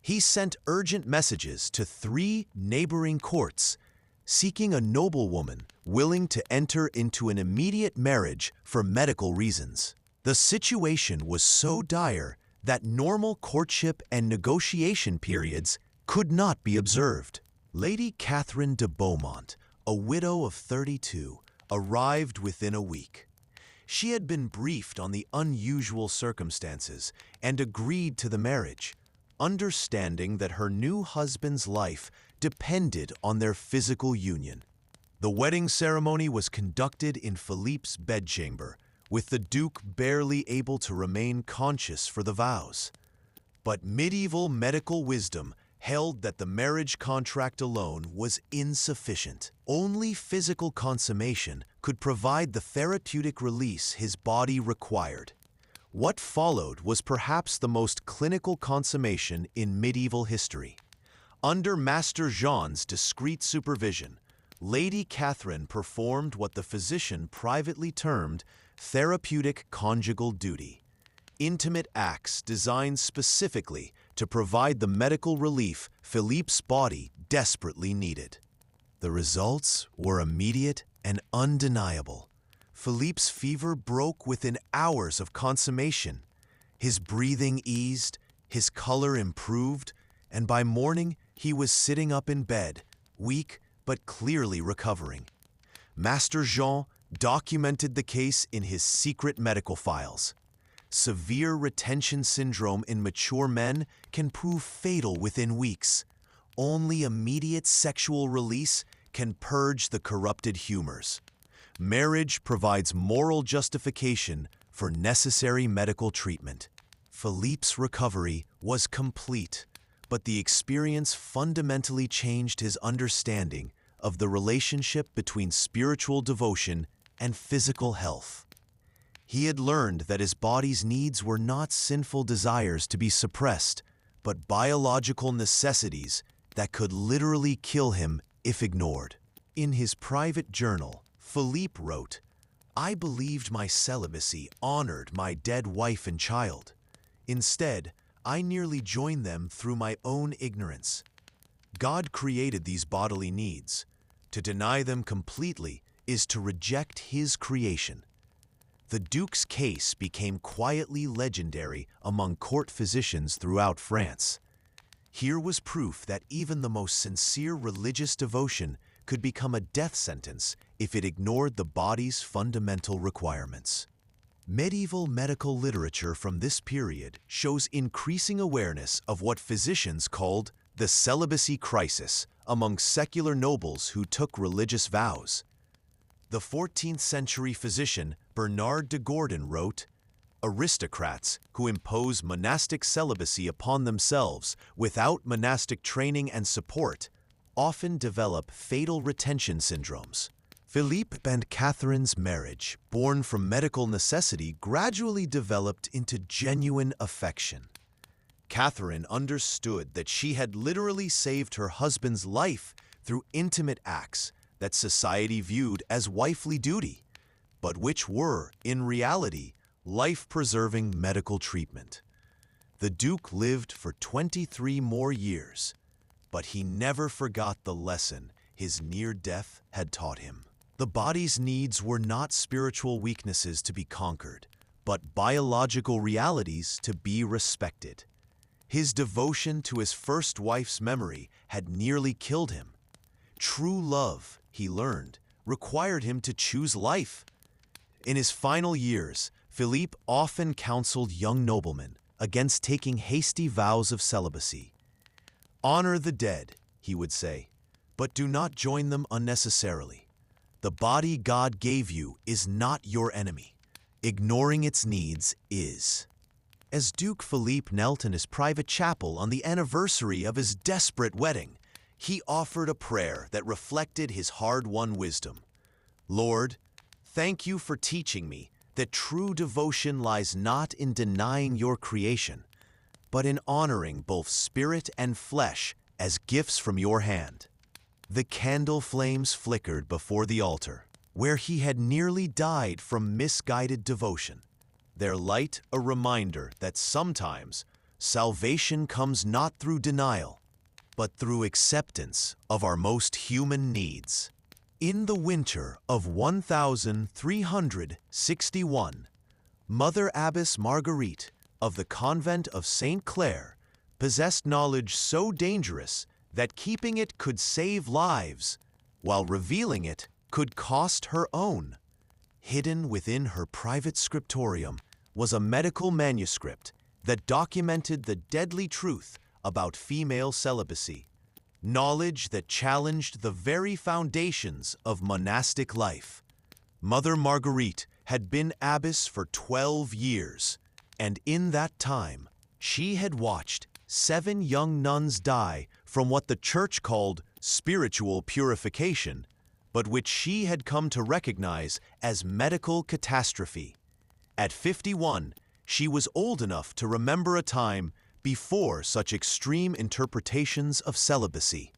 He sent urgent messages to 3 neighboring courts, seeking a noblewoman willing to enter into an immediate marriage for medical reasons. The situation was so dire that normal courtship and negotiation periods could not be observed. Lady Catherine de Beaumont, a widow of 32, arrived within a week. She had been briefed on the unusual circumstances and agreed to the marriage, understanding that her new husband's life depended on their physical union. The wedding ceremony was conducted in Philippe's bedchamber, with the Duke barely able to remain conscious for the vows. But medieval medical wisdom held that the marriage contract alone was insufficient. Only physical consummation could provide the therapeutic release his body required. What followed was perhaps the most clinical consummation in medieval history. Under Master Jean's discreet supervision, Lady Catherine performed what the physician privately termed therapeutic conjugal duty, intimate acts designed specifically to provide the medical relief Philippe's body desperately needed. The results were immediate and undeniable. Philippe's fever broke within hours of consummation. His breathing eased, his color improved, and by morning he was sitting up in bed, weak but clearly recovering. Master Jean documented the case in his secret medical files. Severe retention syndrome in mature men can prove fatal within weeks. Only immediate sexual release can purge the corrupted humors. Marriage provides moral justification for necessary medical treatment. Philippe's recovery was complete, but the experience fundamentally changed his understanding of the relationship between spiritual devotion and physical health. He had learned that his body's needs were not sinful desires to be suppressed, but biological necessities that could literally kill him if ignored. In his private journal, Philippe wrote, "I believed my celibacy honored my dead wife and child. Instead, I nearly joined them through my own ignorance. God created these bodily needs. To deny them completely is to reject His creation. The Duke's case became quietly legendary among court physicians throughout France. Here was proof that even the most sincere religious devotion could become a death sentence if it ignored the body's fundamental requirements. Medieval medical literature from this period shows increasing awareness of what physicians called the celibacy crisis among secular nobles who took religious vows. The 14th century physician Bernard de Gordon wrote, "Aristocrats who impose monastic celibacy upon themselves without monastic training and support often develop fatal retention syndromes." Philippe and Catherine's marriage, born from medical necessity, gradually developed into genuine affection. Catherine understood that she had literally saved her husband's life through intimate acts that society viewed as wifely duty, but which were, in reality, life-preserving medical treatment. The Duke lived for 23 more years, but he never forgot the lesson his near death had taught him. The body's needs were not spiritual weaknesses to be conquered, but biological realities to be respected. His devotion to his first wife's memory had nearly killed him. True love, he learned, required him to choose life. In his final years, Philippe often counseled young noblemen against taking hasty vows of celibacy. "Honor the dead," he would say, "but do not join them unnecessarily. The body God gave you is not your enemy. Ignoring its needs is." As Duke Philippe knelt in his private chapel on the anniversary of his desperate wedding, he offered a prayer that reflected his hard-won wisdom. "Lord, thank you for teaching me that true devotion lies not in denying your creation, but in honoring both spirit and flesh as gifts from your hand." The candle flames flickered before the altar, where he had nearly died from misguided devotion, their light a reminder that sometimes salvation comes not through denial, but through acceptance of our most human needs. In the winter of 1361, Mother Abbess Marguerite of the convent of St. Clare possessed knowledge so dangerous that keeping it could save lives, while revealing it could cost her own. Hidden within her private scriptorium was a medical manuscript that documented the deadly truth about female celibacy, knowledge that challenged the very foundations of monastic life. Mother Marguerite had been abbess for 12 years, and in that time, she had watched 7 young nuns die from what the Church called spiritual purification, but which she had come to recognize as medical catastrophe. At 51, she was old enough to remember a time before such extreme interpretations of celibacy,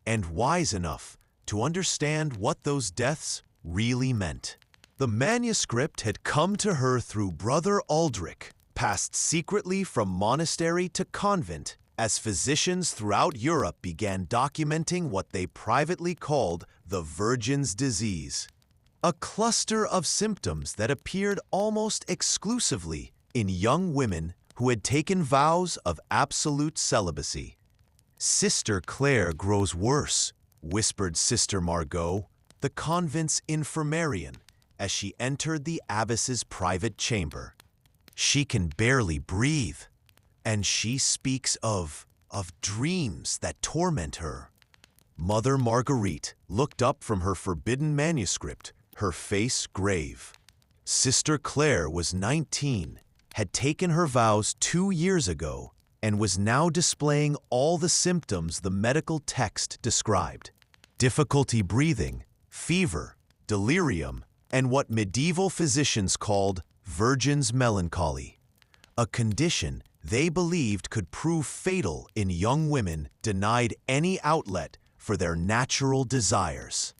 and wise enough to understand what those deaths really meant. The manuscript had come to her through Brother Aldrich, passed secretly from monastery to convent, as physicians throughout Europe began documenting what they privately called the Virgin's disease, a cluster of symptoms that appeared almost exclusively in young women who had taken vows of absolute celibacy. "Sister Clare grows worse," whispered Sister Margot, the convent's infirmarian, as she entered the abbess's private chamber. "She can barely breathe, and she speaks of dreams that torment her." Mother Marguerite looked up from her forbidden manuscript, her face grave. Sister Clare was 19, had taken her vows 2 years ago, and was now displaying all the symptoms the medical text described: difficulty breathing, fever, delirium, and what medieval physicians called virgin's melancholy, a condition they believed could prove fatal in young women denied any outlet for their natural desires.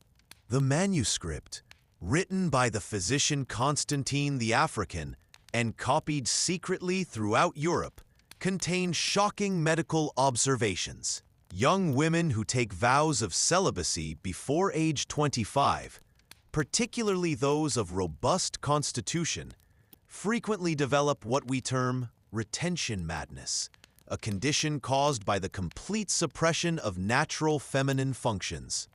The manuscript, written by the physician Constantine the African and copied secretly throughout Europe, contain shocking medical observations. Young women who take vows of celibacy before age 25, particularly those of robust constitution, frequently develop what we term retention madness, a condition caused by the complete suppression of natural feminine functions.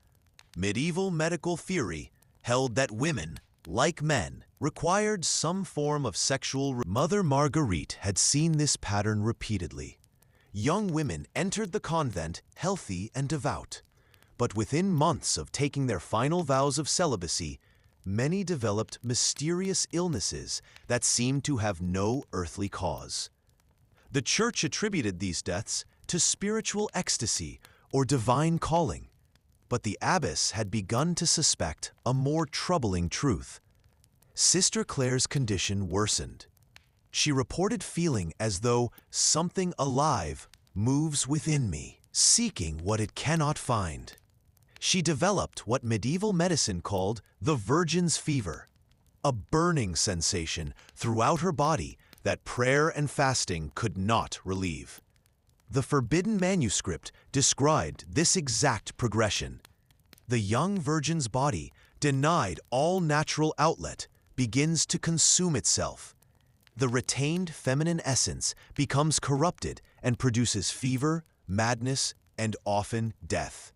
Medieval medical theory held that women, like men, required some form of sexual. Mother Marguerite had seen this pattern repeatedly. Young women entered the convent healthy and devout, but within months of taking their final vows of celibacy, many developed mysterious illnesses that seemed to have no earthly cause. The Church attributed these deaths to spiritual ecstasy or divine calling, but the abbess had begun to suspect a more troubling truth. Sister Clare's condition worsened. She reported feeling as though something alive moves within me, seeking what it cannot find. She developed what medieval medicine called the virgin's fever, a burning sensation throughout her body that prayer and fasting could not relieve. The forbidden manuscript described this exact progression. The young virgin's body, denied all natural outlet, begins to consume itself. The retained feminine essence becomes corrupted and produces fever, madness, and often death.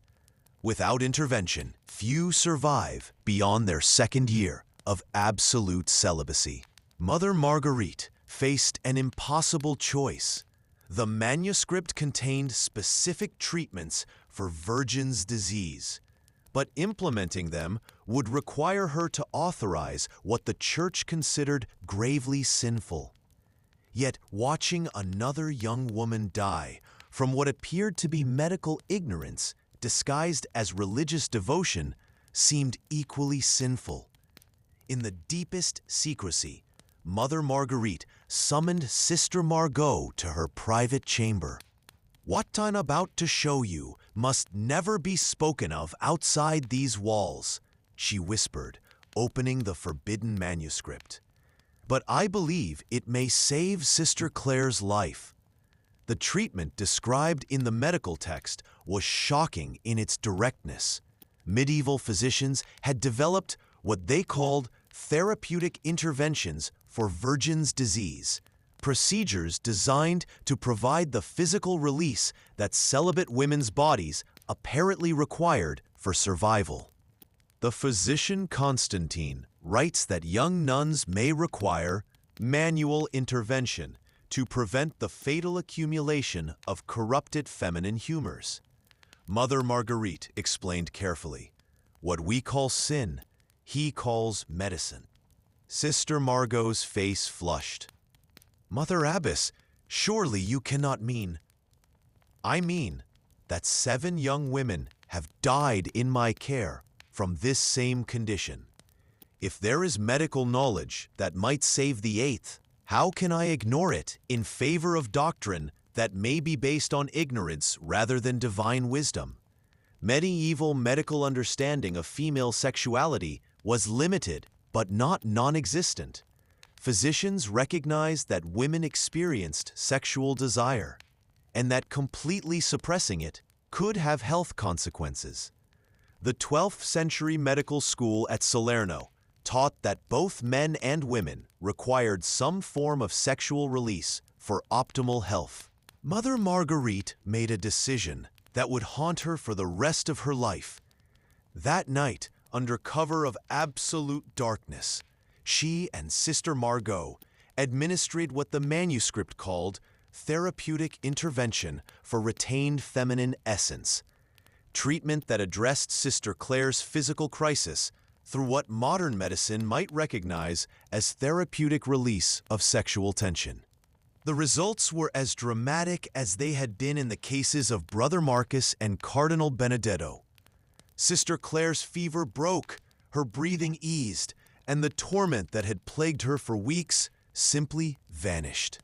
Without intervention, few survive beyond their second year of absolute celibacy. Mother Marguerite faced an impossible choice. The manuscript contained specific treatments for virgin's disease, but implementing them would require her to authorize what the Church considered gravely sinful. Yet watching another young woman die from what appeared to be medical ignorance disguised as religious devotion seemed equally sinful. In the deepest secrecy, Mother Marguerite summoned Sister Margot to her private chamber. "What I'm about to show you must never be spoken of outside these walls," she whispered, opening the forbidden manuscript. "But I believe it may save Sister Clare's life." The treatment described in the medical text was shocking in its directness. Medieval physicians had developed what they called therapeutic interventions for virgin's disease, procedures designed to provide the physical release that celibate women's bodies apparently required for survival. The physician Constantine writes that young nuns may require manual intervention to prevent the fatal accumulation of corrupted feminine humors. Mother Marguerite explained carefully, "What we call sin, he calls medicine." Sister Margot's face flushed. "Mother Abbess, surely you cannot mean—" "I mean that 7 young women have died in my care from this same condition. If there is medical knowledge that might save the 8th, how can I ignore it in favor of doctrine that may be based on ignorance rather than divine wisdom?" Medieval medical understanding of female sexuality was limited but not non-existent. Physicians recognized that women experienced sexual desire, and that completely suppressing it could have health consequences. The 12th century medical school at Salerno taught that both men and women required some form of sexual release for optimal health. Mother Marguerite made a decision that would haunt her for the rest of her life. That night, under cover of absolute darkness, she and Sister Margot administered what the manuscript called therapeutic intervention for retained feminine essence, treatment that addressed Sister Clare's physical crisis through what modern medicine might recognize as therapeutic release of sexual tension. The results were as dramatic as they had been in the cases of Brother Marcus and Cardinal Benedetto. Sister Clare's fever broke, her breathing eased, and the torment that had plagued her for weeks simply vanished.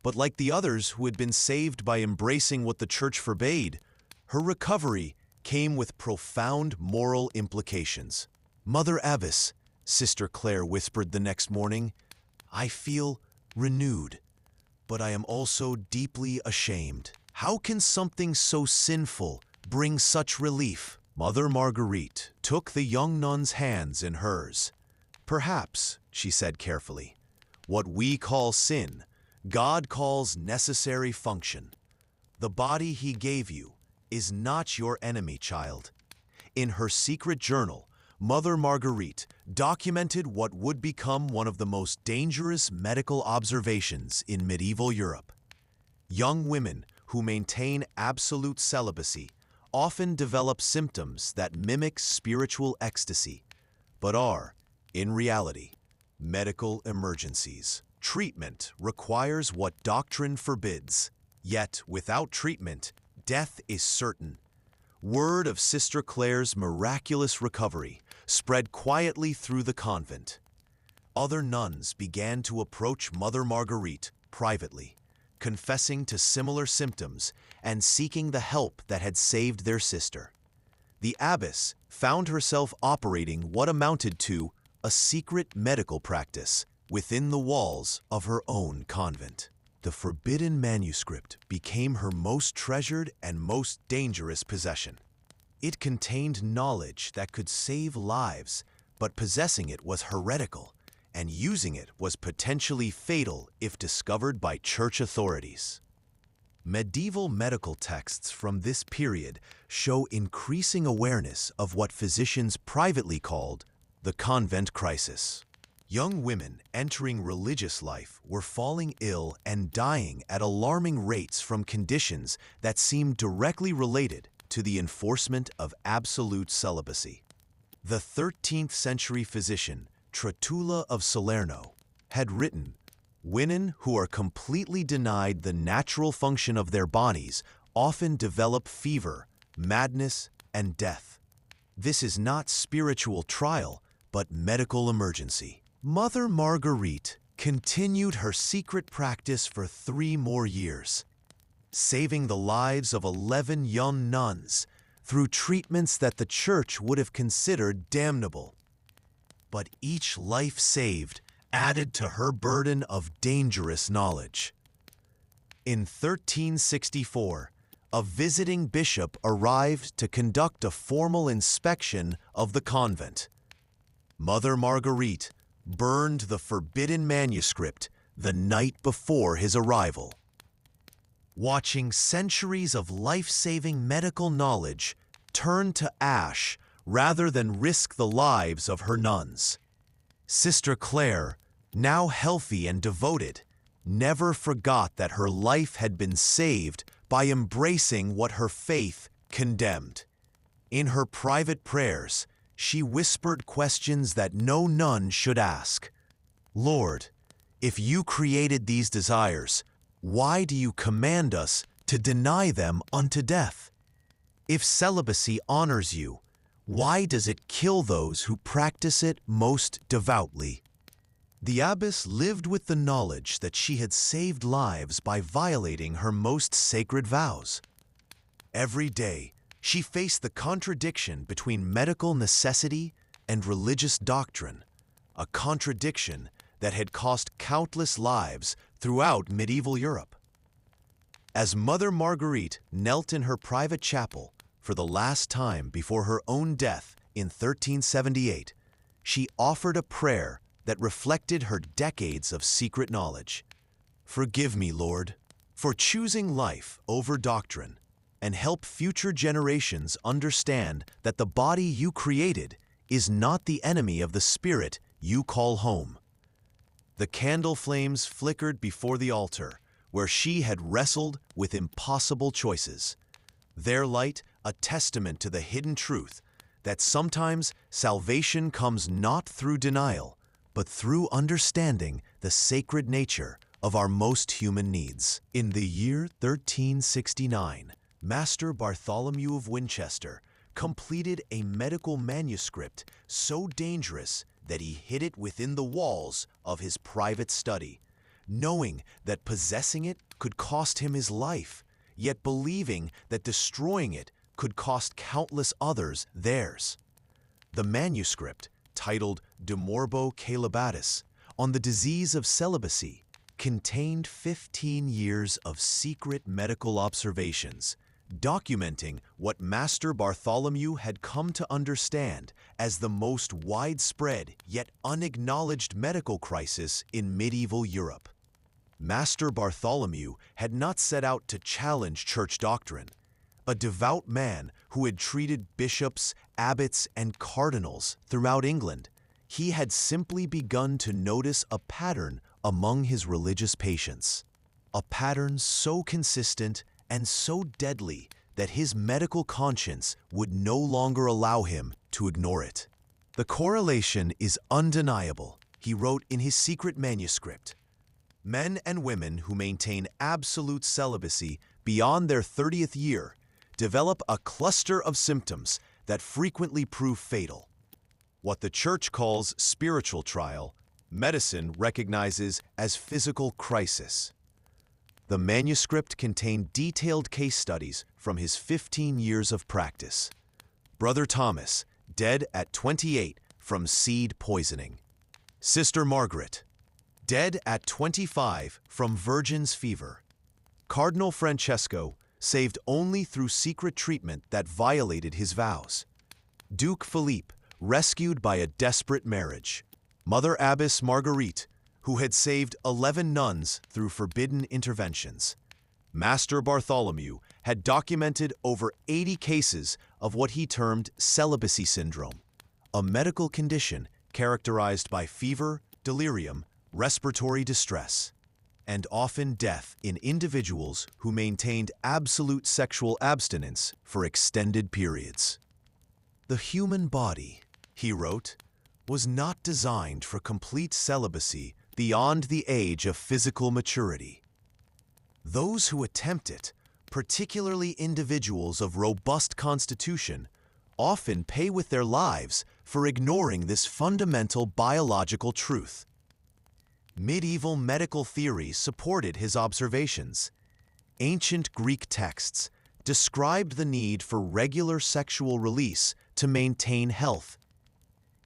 But like the others who had been saved by embracing what the Church forbade, her recovery came with profound moral implications. "Mother Abbess," Sister Clare whispered the next morning, "I feel renewed. but I am also deeply ashamed. How can something so sinful bring such relief? Mother Marguerite took the young nun's hands in hers. Perhaps, she said carefully, what we call sin, God calls necessary function. The body he gave you is not your enemy, child. In her secret journal, Mother Marguerite documented what would become one of the most dangerous medical observations in medieval Europe. Young women who maintain absolute celibacy often develop symptoms that mimic spiritual ecstasy, but are, in reality, medical emergencies. Treatment requires what doctrine forbids, yet without treatment, death is certain. Word of Sister Claire's miraculous recovery spread quietly through the convent. Other nuns began to approach Mother Marguerite privately, confessing to similar symptoms and seeking the help that had saved their sister. The abbess found herself operating what amounted to a secret medical practice within the walls of her own convent. The forbidden manuscript became her most treasured and most dangerous possession. It contained knowledge that could save lives, but possessing it was heretical, and using it was potentially fatal if discovered by church authorities. Medieval medical texts from this period show increasing awareness of what physicians privately called the convent crisis. Young women entering religious life were falling ill and dying at alarming rates from conditions that seemed directly related to the enforcement of absolute celibacy. The 13th century physician Trotula of Salerno had written, "Women who are completely denied the natural function of their bodies often develop fever, madness, and death. This is not spiritual trial, but medical emergency." Mother Marguerite continued her secret practice for 3 more years, saving the lives of 11 young nuns through treatments that the church would have considered damnable. But each life saved added to her burden of dangerous knowledge. In 1364, a visiting bishop arrived to conduct a formal inspection of the convent. Mother Marguerite burned the forbidden manuscript the night before his arrival. Watching centuries of life-saving medical knowledge turn to ash rather than risk the lives of her nuns. Sister Claire, now healthy and devoted, never forgot that her life had been saved by embracing what her faith condemned. In her private prayers, she whispered questions that no nun should ask. "Lord, if you created these desires, why do you command us to deny them unto death? If celibacy honors you, why does it kill those who practice it most devoutly?" The abbess lived with the knowledge that she had saved lives by violating her most sacred vows. Every day, she faced the contradiction between medical necessity and religious doctrine, a contradiction that had cost countless lives throughout medieval Europe. As Mother Marguerite knelt in her private chapel for the last time before her own death in 1378, she offered a prayer that reflected her decades of secret knowledge. "Forgive me, Lord, for choosing life over doctrine, and help future generations understand that the body you created is not the enemy of the spirit you call home." The candle flames flickered before the altar, where she had wrestled with impossible choices. Their light a testament to the hidden truth that sometimes salvation comes not through denial, but through understanding the sacred nature of our most human needs. In the year 1369, Master Bartholomew of Winchester completed a medical manuscript so dangerous that he hid it within the walls of his private study, knowing that possessing it could cost him his life, yet believing that destroying it could cost countless others theirs. The manuscript, titled De Morbo Celibatis, on the disease of celibacy, contained 15 years of secret medical observations, documenting what Master Bartholomew had come to understand as the most widespread yet unacknowledged medical crisis in medieval Europe. Master Bartholomew had not set out to challenge church doctrine. A devout man who had treated bishops, abbots, and cardinals throughout England, he had simply begun to notice a pattern among his religious patients. A pattern so consistent and so deadly that his medical conscience would no longer allow him to ignore it. The correlation is undeniable, he wrote in his secret manuscript. Men and women who maintain absolute celibacy beyond their 30th year develop a cluster of symptoms that frequently prove fatal. What the Church calls spiritual trial, medicine recognizes as physical crisis. The manuscript contained detailed case studies from his 15 years of practice. Brother Thomas, dead at 28 from seed poisoning. Sister Margaret, dead at 25 from virgin's fever. Cardinal Francesco, saved only through secret treatment that violated his vows. Duke Philippe, rescued by a desperate marriage. Mother Abbess Marguerite, who had saved 11 nuns through forbidden interventions. Master Bartholomew had documented over 80 cases of what he termed celibacy syndrome, a medical condition characterized by fever, delirium, respiratory distress, and often death in individuals who maintained absolute sexual abstinence for extended periods. The human body, he wrote, was not designed for complete celibacy beyond the age of physical maturity. Those who attempt it, particularly individuals of robust constitution, often pay with their lives for ignoring this fundamental biological truth. Medieval medical theory supported his observations. Ancient Greek texts described the need for regular sexual release to maintain health.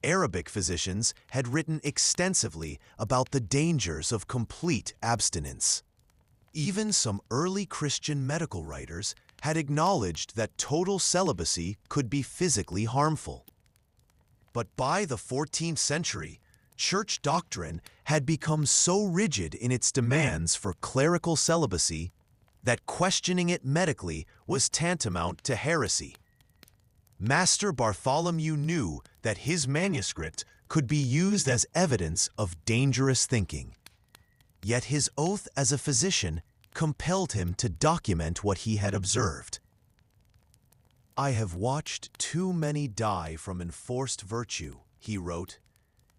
Arabic physicians had written extensively about the dangers of complete abstinence. Even some early Christian medical writers had acknowledged that total celibacy could be physically harmful. But by the 14th century, church doctrine had become so rigid in its demands for clerical celibacy that questioning it medically was tantamount to heresy. Master Bartholomew knew that his manuscript could be used as evidence of dangerous thinking. Yet his oath as a physician compelled him to document what he had observed. "I have watched too many die from enforced virtue," he wrote.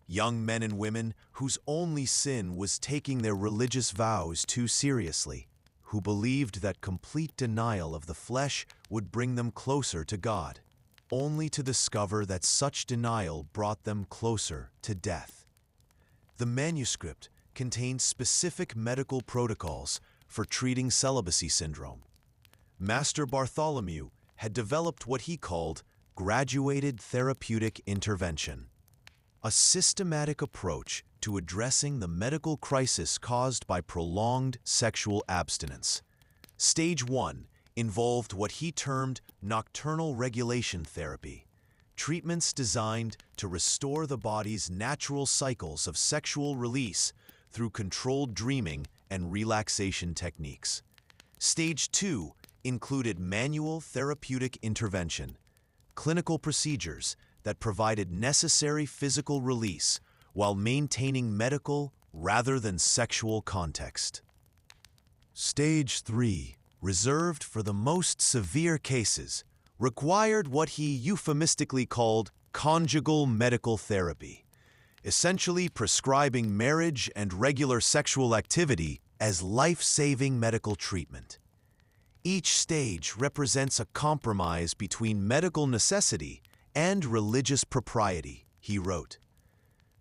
Young men and women whose only sin was taking their religious vows too seriously, who believed that complete denial of the flesh would bring them closer to God, only to discover that such denial brought them closer to death. The manuscript contained specific medical protocols for treating celibacy syndrome. Master Bartholomew had developed what he called graduated therapeutic intervention, a systematic approach to addressing the medical crisis caused by prolonged sexual abstinence. Stage 1 involved what he termed nocturnal regulation therapy, treatments designed to restore the body's natural cycles of sexual release through controlled dreaming and relaxation techniques. Stage 2 included manual therapeutic intervention, clinical procedures that provided necessary physical release while maintaining medical rather than sexual context. Stage 3, reserved for the most severe cases, required what he euphemistically called conjugal medical therapy, essentially prescribing marriage and regular sexual activity as life-saving medical treatment. Each stage represents a compromise between medical necessity and religious propriety, he wrote.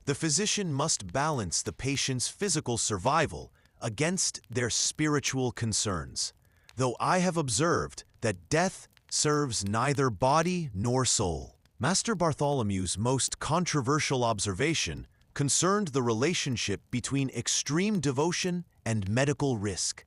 The physician must balance the patient's physical survival against their spiritual concerns, though I have observed that death serves neither body nor soul. Master Bartholomew's most controversial observation concerned the relationship between extreme devotion and medical risk.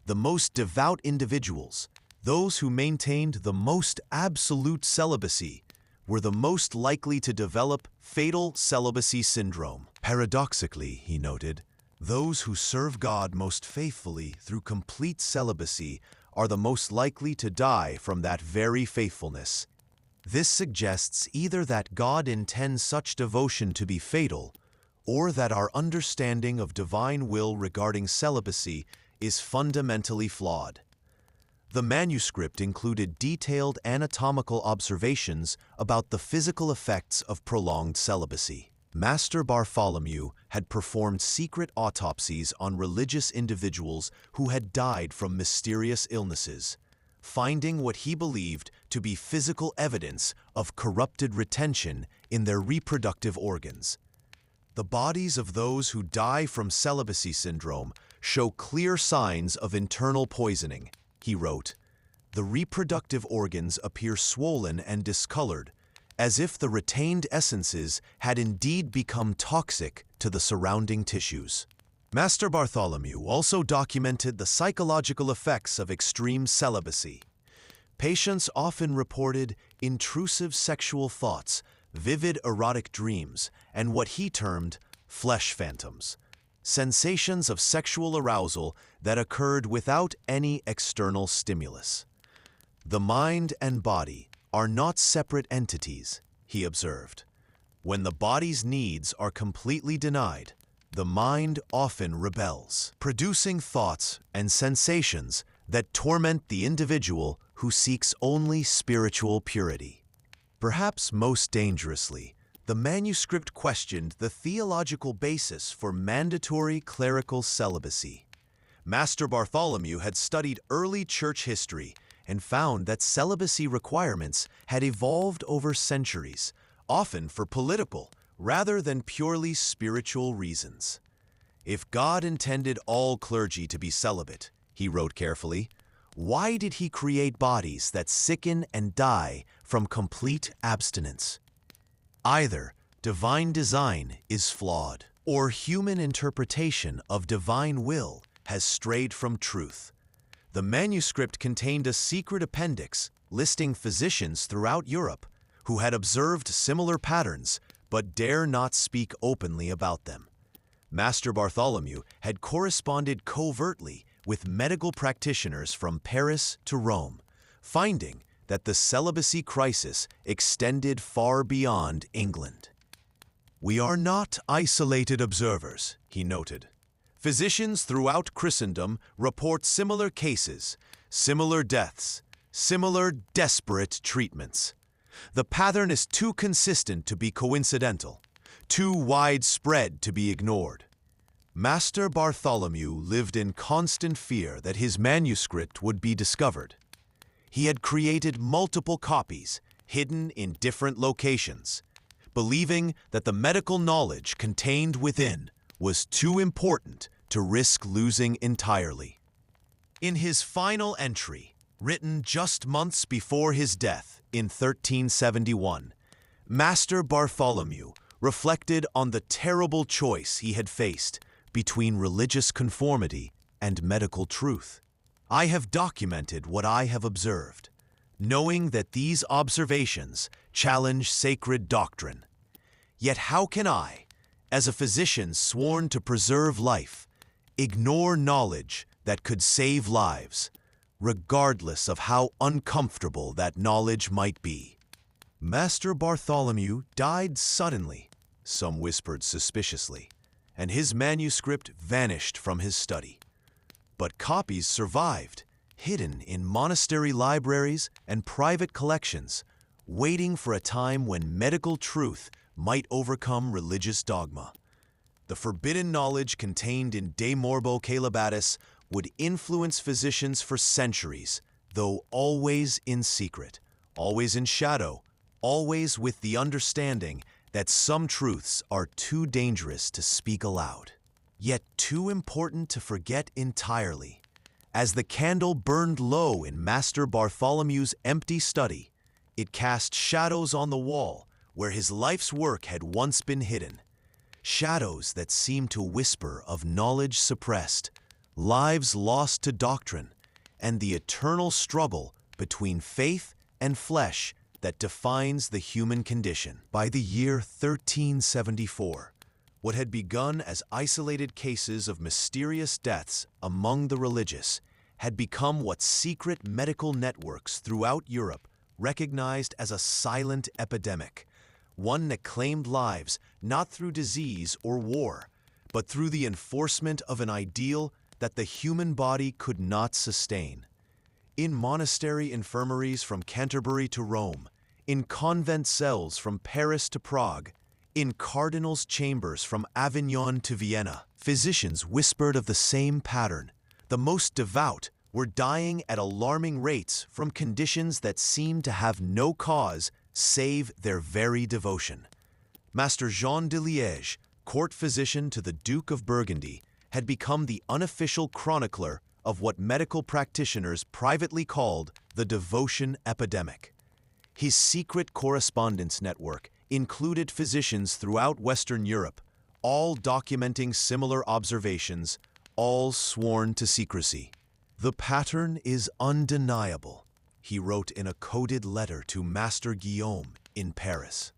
The most devout individuals, those who maintained the most absolute celibacy, were the most likely to develop fatal celibacy syndrome. Paradoxically, he noted, those who serve God most faithfully through complete celibacy are the most likely to die from that very faithfulness. This suggests either that God intends such devotion to be fatal, or that our understanding of divine will regarding celibacy is fundamentally flawed. The manuscript included detailed anatomical observations about the physical effects of prolonged celibacy. Master Bartholomew had performed secret autopsies on religious individuals who had died from mysterious illnesses, finding what he believed to be physical evidence of corrupted retention in their reproductive organs. The bodies of those who die from celibacy syndrome show clear signs of internal poisoning, he wrote. The reproductive organs appear swollen and discolored, as if the retained essences had indeed become toxic to the surrounding tissues. Master Bartholomew also documented the psychological effects of extreme celibacy. Patients often reported intrusive sexual thoughts, vivid erotic dreams, and what he termed flesh phantoms, sensations of sexual arousal that occurred without any external stimulus. The mind and body are not separate entities, he observed. When the body's needs are completely denied, the mind often rebels, producing thoughts and sensations that torment the individual who seeks only spiritual purity. Perhaps most dangerously, the manuscript questioned the theological basis for mandatory clerical celibacy. Master Bartholomew had studied early church history and found that celibacy requirements had evolved over centuries, often for political rather than purely spiritual reasons. If God intended all clergy to be celibate, he wrote carefully, why did he create bodies that sicken and die from complete abstinence? Either divine design is flawed, or human interpretation of divine will has strayed from truth. The manuscript contained a secret appendix listing physicians throughout Europe who had observed similar patterns but dare not speak openly about them. Master Bartholomew had corresponded covertly with medical practitioners from Paris to Rome, finding that the celibacy crisis extended far beyond England. We are not isolated observers, he noted. Physicians throughout Christendom report similar cases, similar deaths, similar desperate treatments. The pattern is too consistent to be coincidental, too widespread to be ignored. Master Bartholomew lived in constant fear that his manuscript would be discovered. He had created multiple copies, hidden in different locations, believing that the medical knowledge contained within was too important to risk losing entirely. In his final entry, written just months before his death in 1371, Master Bartholomew reflected on the terrible choice he had faced between religious conformity and medical truth. I have documented what I have observed, knowing that these observations challenge sacred doctrine. Yet how can I, as a physician sworn to preserve life, ignore knowledge that could save lives, regardless of how uncomfortable that knowledge might be? Master Bartholomew died suddenly, some whispered suspiciously, and his manuscript vanished from his study. But copies survived, hidden in monastery libraries and private collections, waiting for a time when medical truth might overcome religious dogma. The forbidden knowledge contained in De Morbo Celibatis would influence physicians for centuries, though always in secret, always in shadow, always with the understanding that some truths are too dangerous to speak aloud, yet too important to forget entirely. As the candle burned low in Master Bartholomew's empty study, it cast shadows on the wall where his life's work had once been hidden. shadows that seem to whisper of knowledge suppressed, lives lost to doctrine, and the eternal struggle between faith and flesh that defines the human condition. By the year 1374, what had begun as isolated cases of mysterious deaths among the religious had become what secret medical networks throughout Europe recognized as a silent epidemic, one that claimed lives not through disease or war, but through the enforcement of an ideal that the human body could not sustain. In monastery infirmaries from Canterbury to Rome, in convent cells from Paris to Prague, in cardinals' chambers from Avignon to Vienna, physicians whispered of the same pattern. The most devout were dying at alarming rates from conditions that seemed to have no cause save their very devotion. Master Jean de Liège, court physician to the Duke of Burgundy, had become the unofficial chronicler of what medical practitioners privately called the devotion epidemic. His secret correspondence network included physicians throughout Western Europe, all documenting similar observations, all sworn to secrecy. "The pattern is undeniable," he wrote in a coded letter to Master Guillaume in Paris.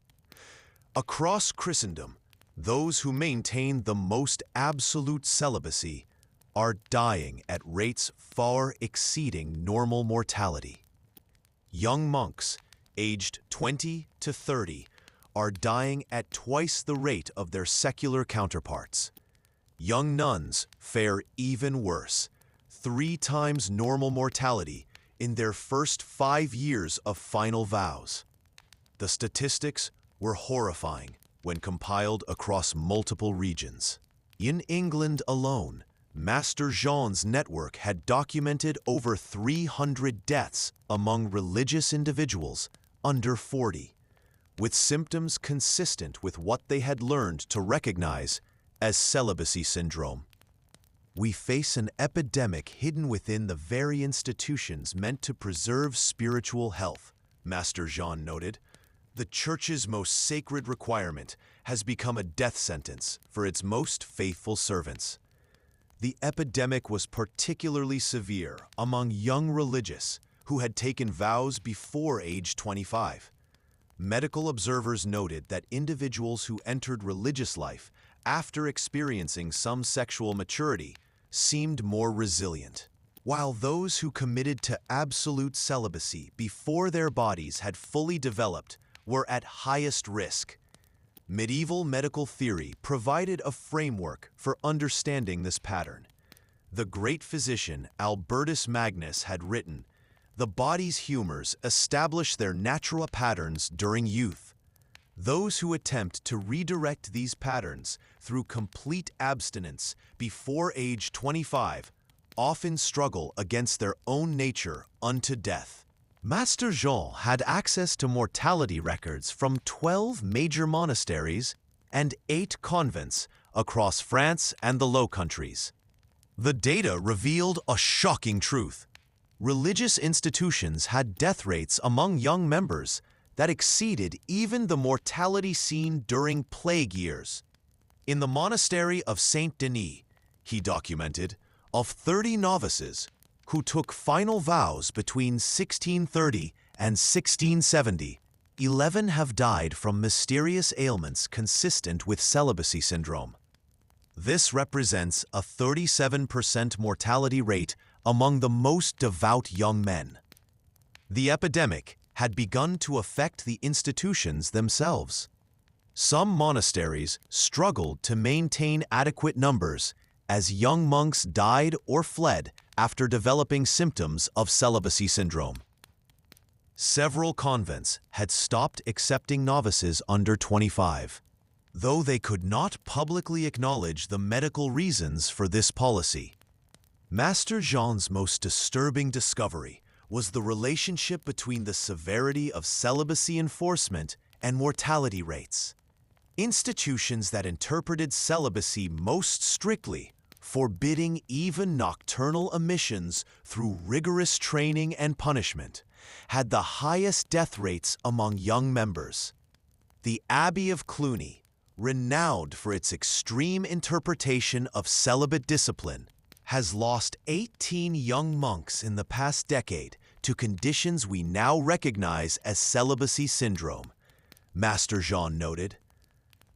"Across Christendom, those who maintain the most absolute celibacy are dying at rates far exceeding normal mortality. Young monks, aged 20 to 30, are dying at twice the rate of their secular counterparts. Young nuns fare even worse, 3 times normal mortality in their first 5 years of final vows." The statistics were horrifying when compiled across multiple regions. In England alone, Master Jean's network had documented over 300 deaths among religious individuals under 40, with symptoms consistent with what they had learned to recognize as celibacy syndrome. "We face an epidemic hidden within the very institutions meant to preserve spiritual health," Master Jean noted. "The Church's most sacred requirement has become a death sentence for its most faithful servants." The epidemic was particularly severe among young religious who had taken vows before age 25. Medical observers noted that individuals who entered religious life after experiencing some sexual maturity seemed more resilient, while those who committed to absolute celibacy before their bodies had fully developed were at highest risk. Medieval medical theory provided a framework for understanding this pattern. The great physician Albertus Magnus had written, "The body's humors establish their natural patterns during youth. Those who attempt to redirect these patterns through complete abstinence before age 25 often struggle against their own nature unto death." Master Jean had access to mortality records from 12 major monasteries and 8 convents across France and the Low Countries. The data revealed a shocking truth. Religious institutions had death rates among young members that exceeded even the mortality seen during plague years. In the monastery of Saint Denis, he documented, of 30 novices who took final vows between 1630 and 1670, 11 have died from mysterious ailments consistent with celibacy syndrome. This represents a 37% mortality rate among the most devout young men. The epidemic had begun to affect the institutions themselves. Some monasteries struggled to maintain adequate numbers as young monks died or fled after developing symptoms of celibacy syndrome. Several convents had stopped accepting novices under 25, though they could not publicly acknowledge the medical reasons for this policy. Master Jean's most disturbing discovery was the relationship between the severity of celibacy enforcement and mortality rates. Institutions that interpreted celibacy most strictly, forbidding even nocturnal emissions through rigorous training and punishment, had the highest death rates among young members. The Abbey of Cluny, renowned for its extreme interpretation of celibate discipline, has lost 18 young monks in the past decade to conditions we now recognize as celibacy syndrome, Master Jean noted.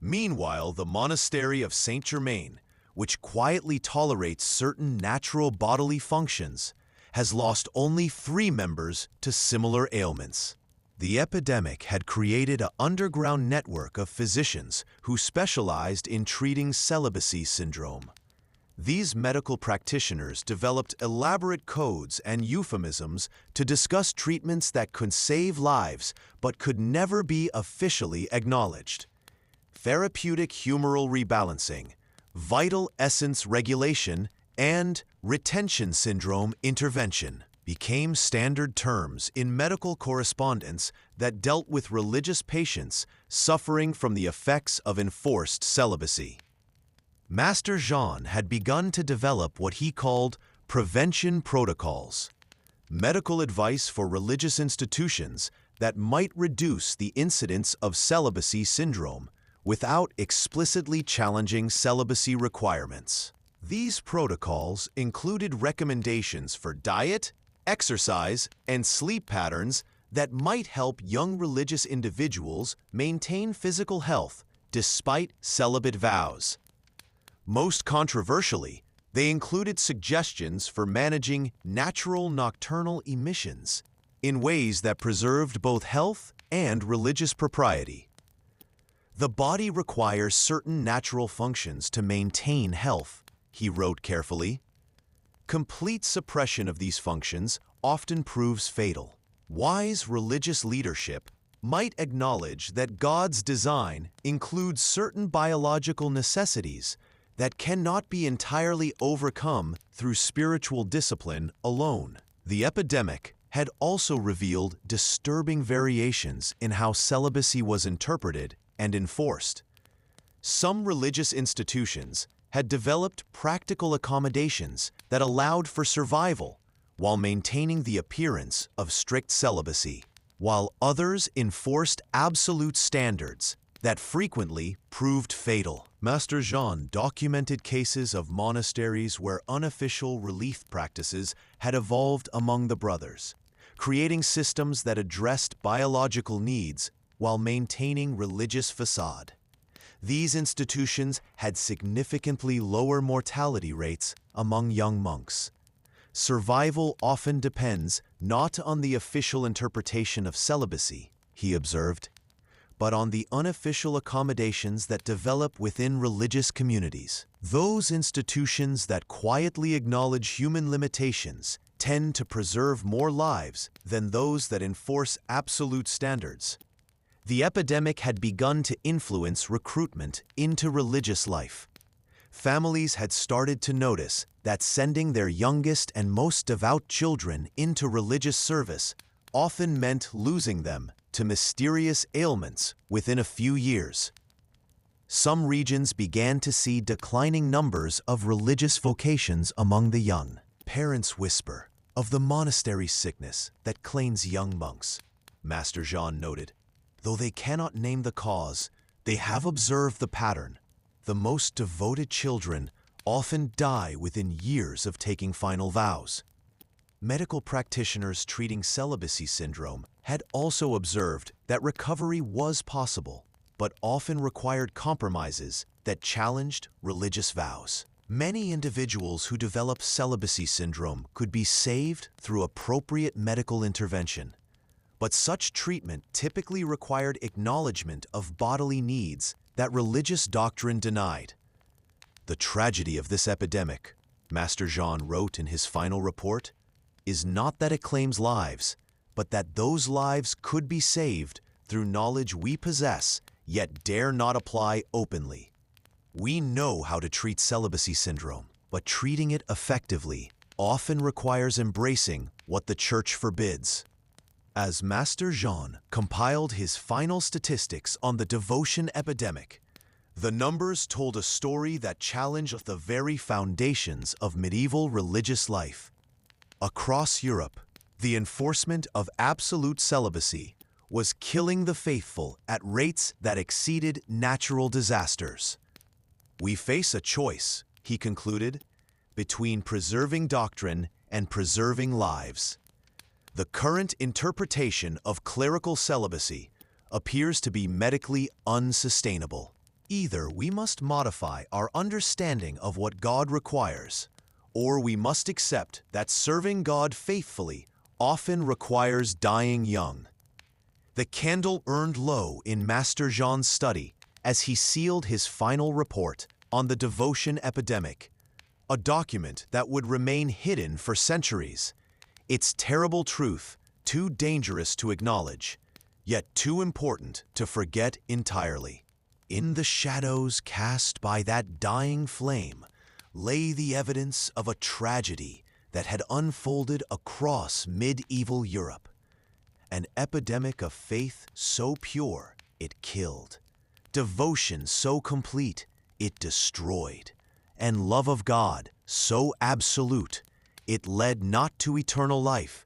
Meanwhile, the Monastery of Saint-Germain, which quietly tolerates certain natural bodily functions, has lost only 3 members to similar ailments. The epidemic had created an underground network of physicians who specialized in treating celibacy syndrome. These medical practitioners developed elaborate codes and euphemisms to discuss treatments that could save lives but could never be officially acknowledged. Therapeutic humoral rebalancing, vital essence regulation, and retention syndrome intervention became standard terms in medical correspondence that dealt with religious patients suffering from the effects of enforced celibacy. Master Jean had begun to develop what he called prevention protocols, medical advice for religious institutions that might reduce the incidence of celibacy syndrome without explicitly challenging celibacy requirements. These protocols included recommendations for diet, exercise, and sleep patterns that might help young religious individuals maintain physical health despite celibate vows. Most controversially, they included suggestions for managing natural nocturnal emissions in ways that preserved both health and religious propriety. The body requires certain natural functions to maintain health, he wrote carefully. Complete suppression of these functions often proves fatal. Wise religious leadership might acknowledge that God's design includes certain biological necessities that cannot be entirely overcome through spiritual discipline alone. The epidemic had also revealed disturbing variations in how celibacy was interpreted and enforced. Some religious institutions had developed practical accommodations that allowed for survival while maintaining the appearance of strict celibacy, while others enforced absolute standards that frequently proved fatal. Master Jean documented cases of monasteries where unofficial relief practices had evolved among the brothers, creating systems that addressed biological needs while maintaining religious facade. These institutions had significantly lower mortality rates among young monks. Survival often depends not on the official interpretation of celibacy, he observed, but on the unofficial accommodations that develop within religious communities. Those institutions that quietly acknowledge human limitations tend to preserve more lives than those that enforce absolute standards. The epidemic had begun to influence recruitment into religious life. Families had started to notice that sending their youngest and most devout children into religious service often meant losing them to mysterious ailments within a few years. Some regions began to see declining numbers of religious vocations among the young. Parents whisper of the monastery sickness that claims young monks, Master Jean noted. Though they cannot name the cause, they have observed the pattern. The most devoted children often die within years of taking final vows. Medical practitioners treating celibacy syndrome had also observed that recovery was possible, but often required compromises that challenged religious vows. Many individuals who develop celibacy syndrome could be saved through appropriate medical intervention, but such treatment typically required acknowledgement of bodily needs that religious doctrine denied. The tragedy of this epidemic, Master Jean wrote in his final report, is not that it claims lives, but that those lives could be saved through knowledge we possess yet dare not apply openly. We know how to treat celibacy syndrome, but treating it effectively often requires embracing what the Church forbids. As Master Jean compiled his final statistics on the devotion epidemic, the numbers told a story that challenged the very foundations of medieval religious life. Across Europe, the enforcement of absolute celibacy was killing the faithful at rates that exceeded natural disasters. "We face a choice," he concluded, "between preserving doctrine and preserving lives. The current interpretation of clerical celibacy appears to be medically unsustainable. Either we must modify our understanding of what God requires, or we must accept that serving God faithfully often requires dying young." The candle burned low in Master Jean's study as he sealed his final report on the devotion epidemic, a document that would remain hidden for centuries, its terrible truth too dangerous to acknowledge, yet too important to forget entirely. In the shadows cast by that dying flame lay the evidence of a tragedy that had unfolded across medieval Europe. An epidemic of faith so pure it killed, devotion so complete it destroyed, and love of God so absolute it led not to eternal life,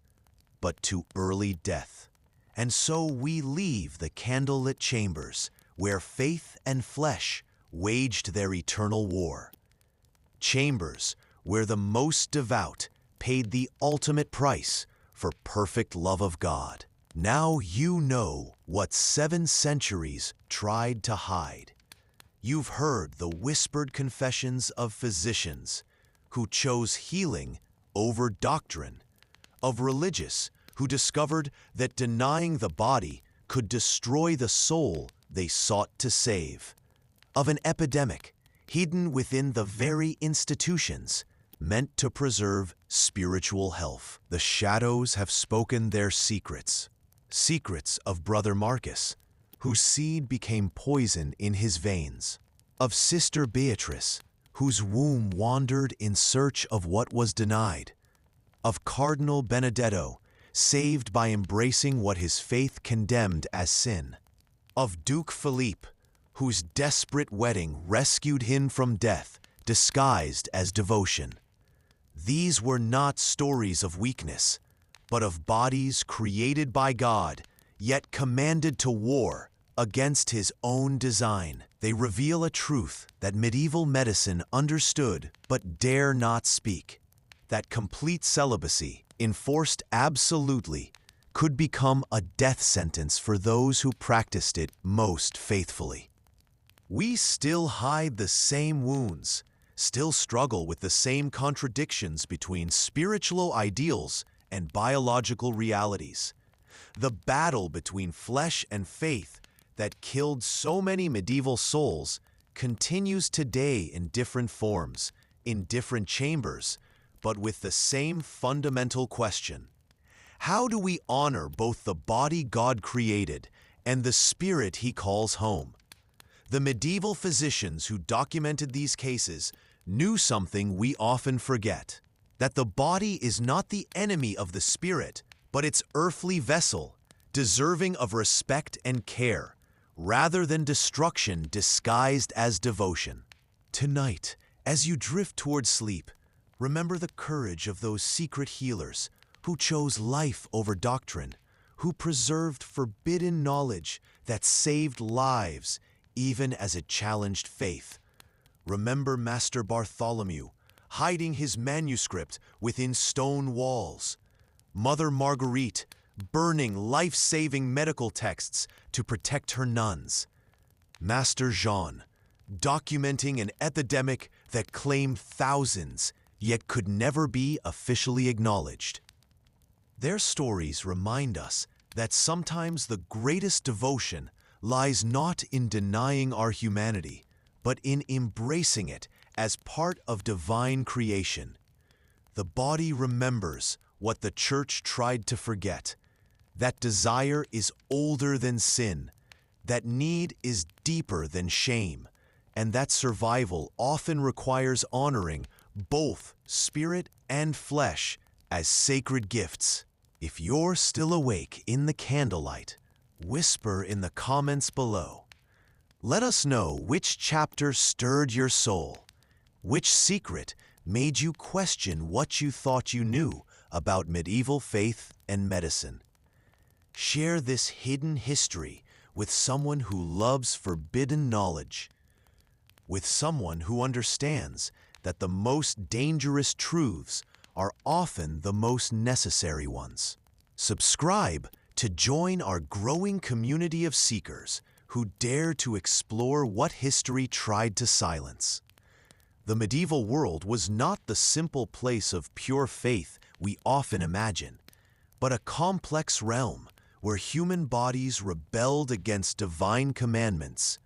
but to early death. And so we leave the candlelit chambers where faith and flesh waged their eternal war. Chambers where the most devout paid the ultimate price for perfect love of God. Now you know what 7 centuries tried to hide. You've heard the whispered confessions of physicians who chose healing over doctrine, of religious who discovered that denying the body could destroy the soul they sought to save, of an epidemic hidden within the very institutions meant to preserve spiritual health. The shadows have spoken their secrets, secrets of Brother Marcus, whose seed became poison in his veins, of Sister Beatrice, whose womb wandered in search of what was denied, of Cardinal Benedetto, saved by embracing what his faith condemned as sin, of Duke Philippe, whose desperate wedding rescued him from death, disguised as devotion. These were not stories of weakness, but of bodies created by God, yet commanded to war against his own design. They reveal a truth that medieval medicine understood but dare not speak, that complete celibacy, enforced absolutely, could become a death sentence for those who practiced it most faithfully. We still hide the same wounds, still struggle with the same contradictions between spiritual ideals and biological realities. The battle between flesh and faith that killed so many medieval souls continues today in different forms, in different chambers, but with the same fundamental question. How do we honor both the body God created and the spirit he calls home? The medieval physicians who documented these cases knew something we often forget, that the body is not the enemy of the spirit, but its earthly vessel, deserving of respect and care, rather than destruction disguised as devotion. Tonight, as you drift toward sleep, remember the courage of those secret healers who chose life over doctrine, who preserved forbidden knowledge that saved lives even as it challenged faith. Remember Master Bartholomew, hiding his manuscript within stone walls. Mother Marguerite, burning life-saving medical texts to protect her nuns. Master Jean, documenting an epidemic that claimed thousands, yet could never be officially acknowledged. Their stories remind us that sometimes the greatest devotion lies not in denying our humanity, but in embracing it as part of divine creation. The body remembers what the Church tried to forget, that desire is older than sin, that need is deeper than shame, and that survival often requires honoring both spirit and flesh as sacred gifts. If you're still awake in the candlelight, whisper in the comments below. Let us know which chapter stirred your soul, which secret made you question what you thought you knew about medieval faith and medicine. Share this hidden history with someone who loves forbidden knowledge, with someone who understands that the most dangerous truths are often the most necessary ones. Subscribe to join our growing community of seekers who dare to explore what history tried to silence. The medieval world was not the simple place of pure faith we often imagine, but a complex realm where human bodies rebelled against divine commandments,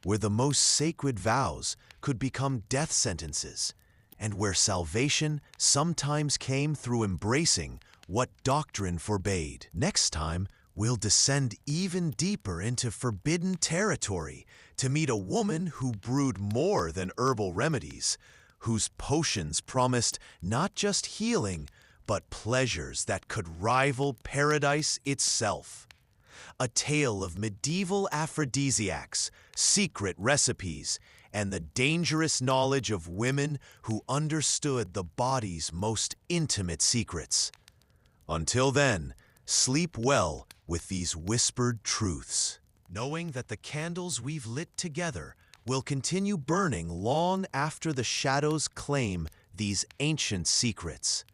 where the most sacred vows could become death sentences, and where salvation sometimes came through embracing what doctrine forbade. Next time, we'll descend even deeper into forbidden territory to meet a woman who brewed more than herbal remedies, whose potions promised not just healing, but pleasures that could rival paradise itself. A tale of medieval aphrodisiacs, secret recipes, and the dangerous knowledge of women who understood the body's most intimate secrets. Until then, sleep well with these whispered truths, knowing that the candles we've lit together will continue burning long after the shadows claim these ancient secrets.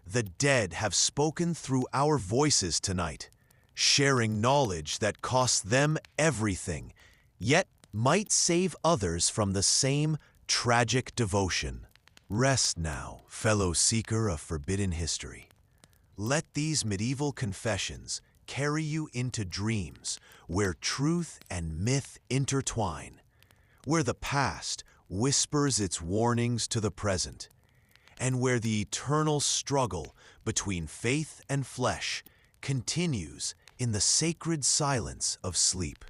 The dead have spoken through our voices tonight, sharing knowledge that costs them everything, yet might save others from the same tragic devotion. Rest now, fellow seeker of forbidden history. Let these medieval confessions carry you into dreams where truth and myth intertwine, where the past whispers its warnings to the present, and where the eternal struggle between faith and flesh continues in the sacred silence of sleep.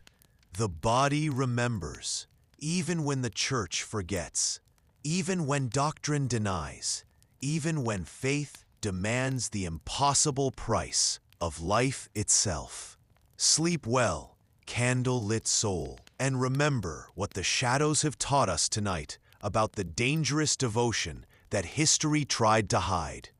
The body remembers, even when the church forgets, even when doctrine denies, even when faith demands the impossible price of life itself. Sleep well, candle-lit soul, and remember what the shadows have taught us tonight about the dangerous devotion that history tried to hide.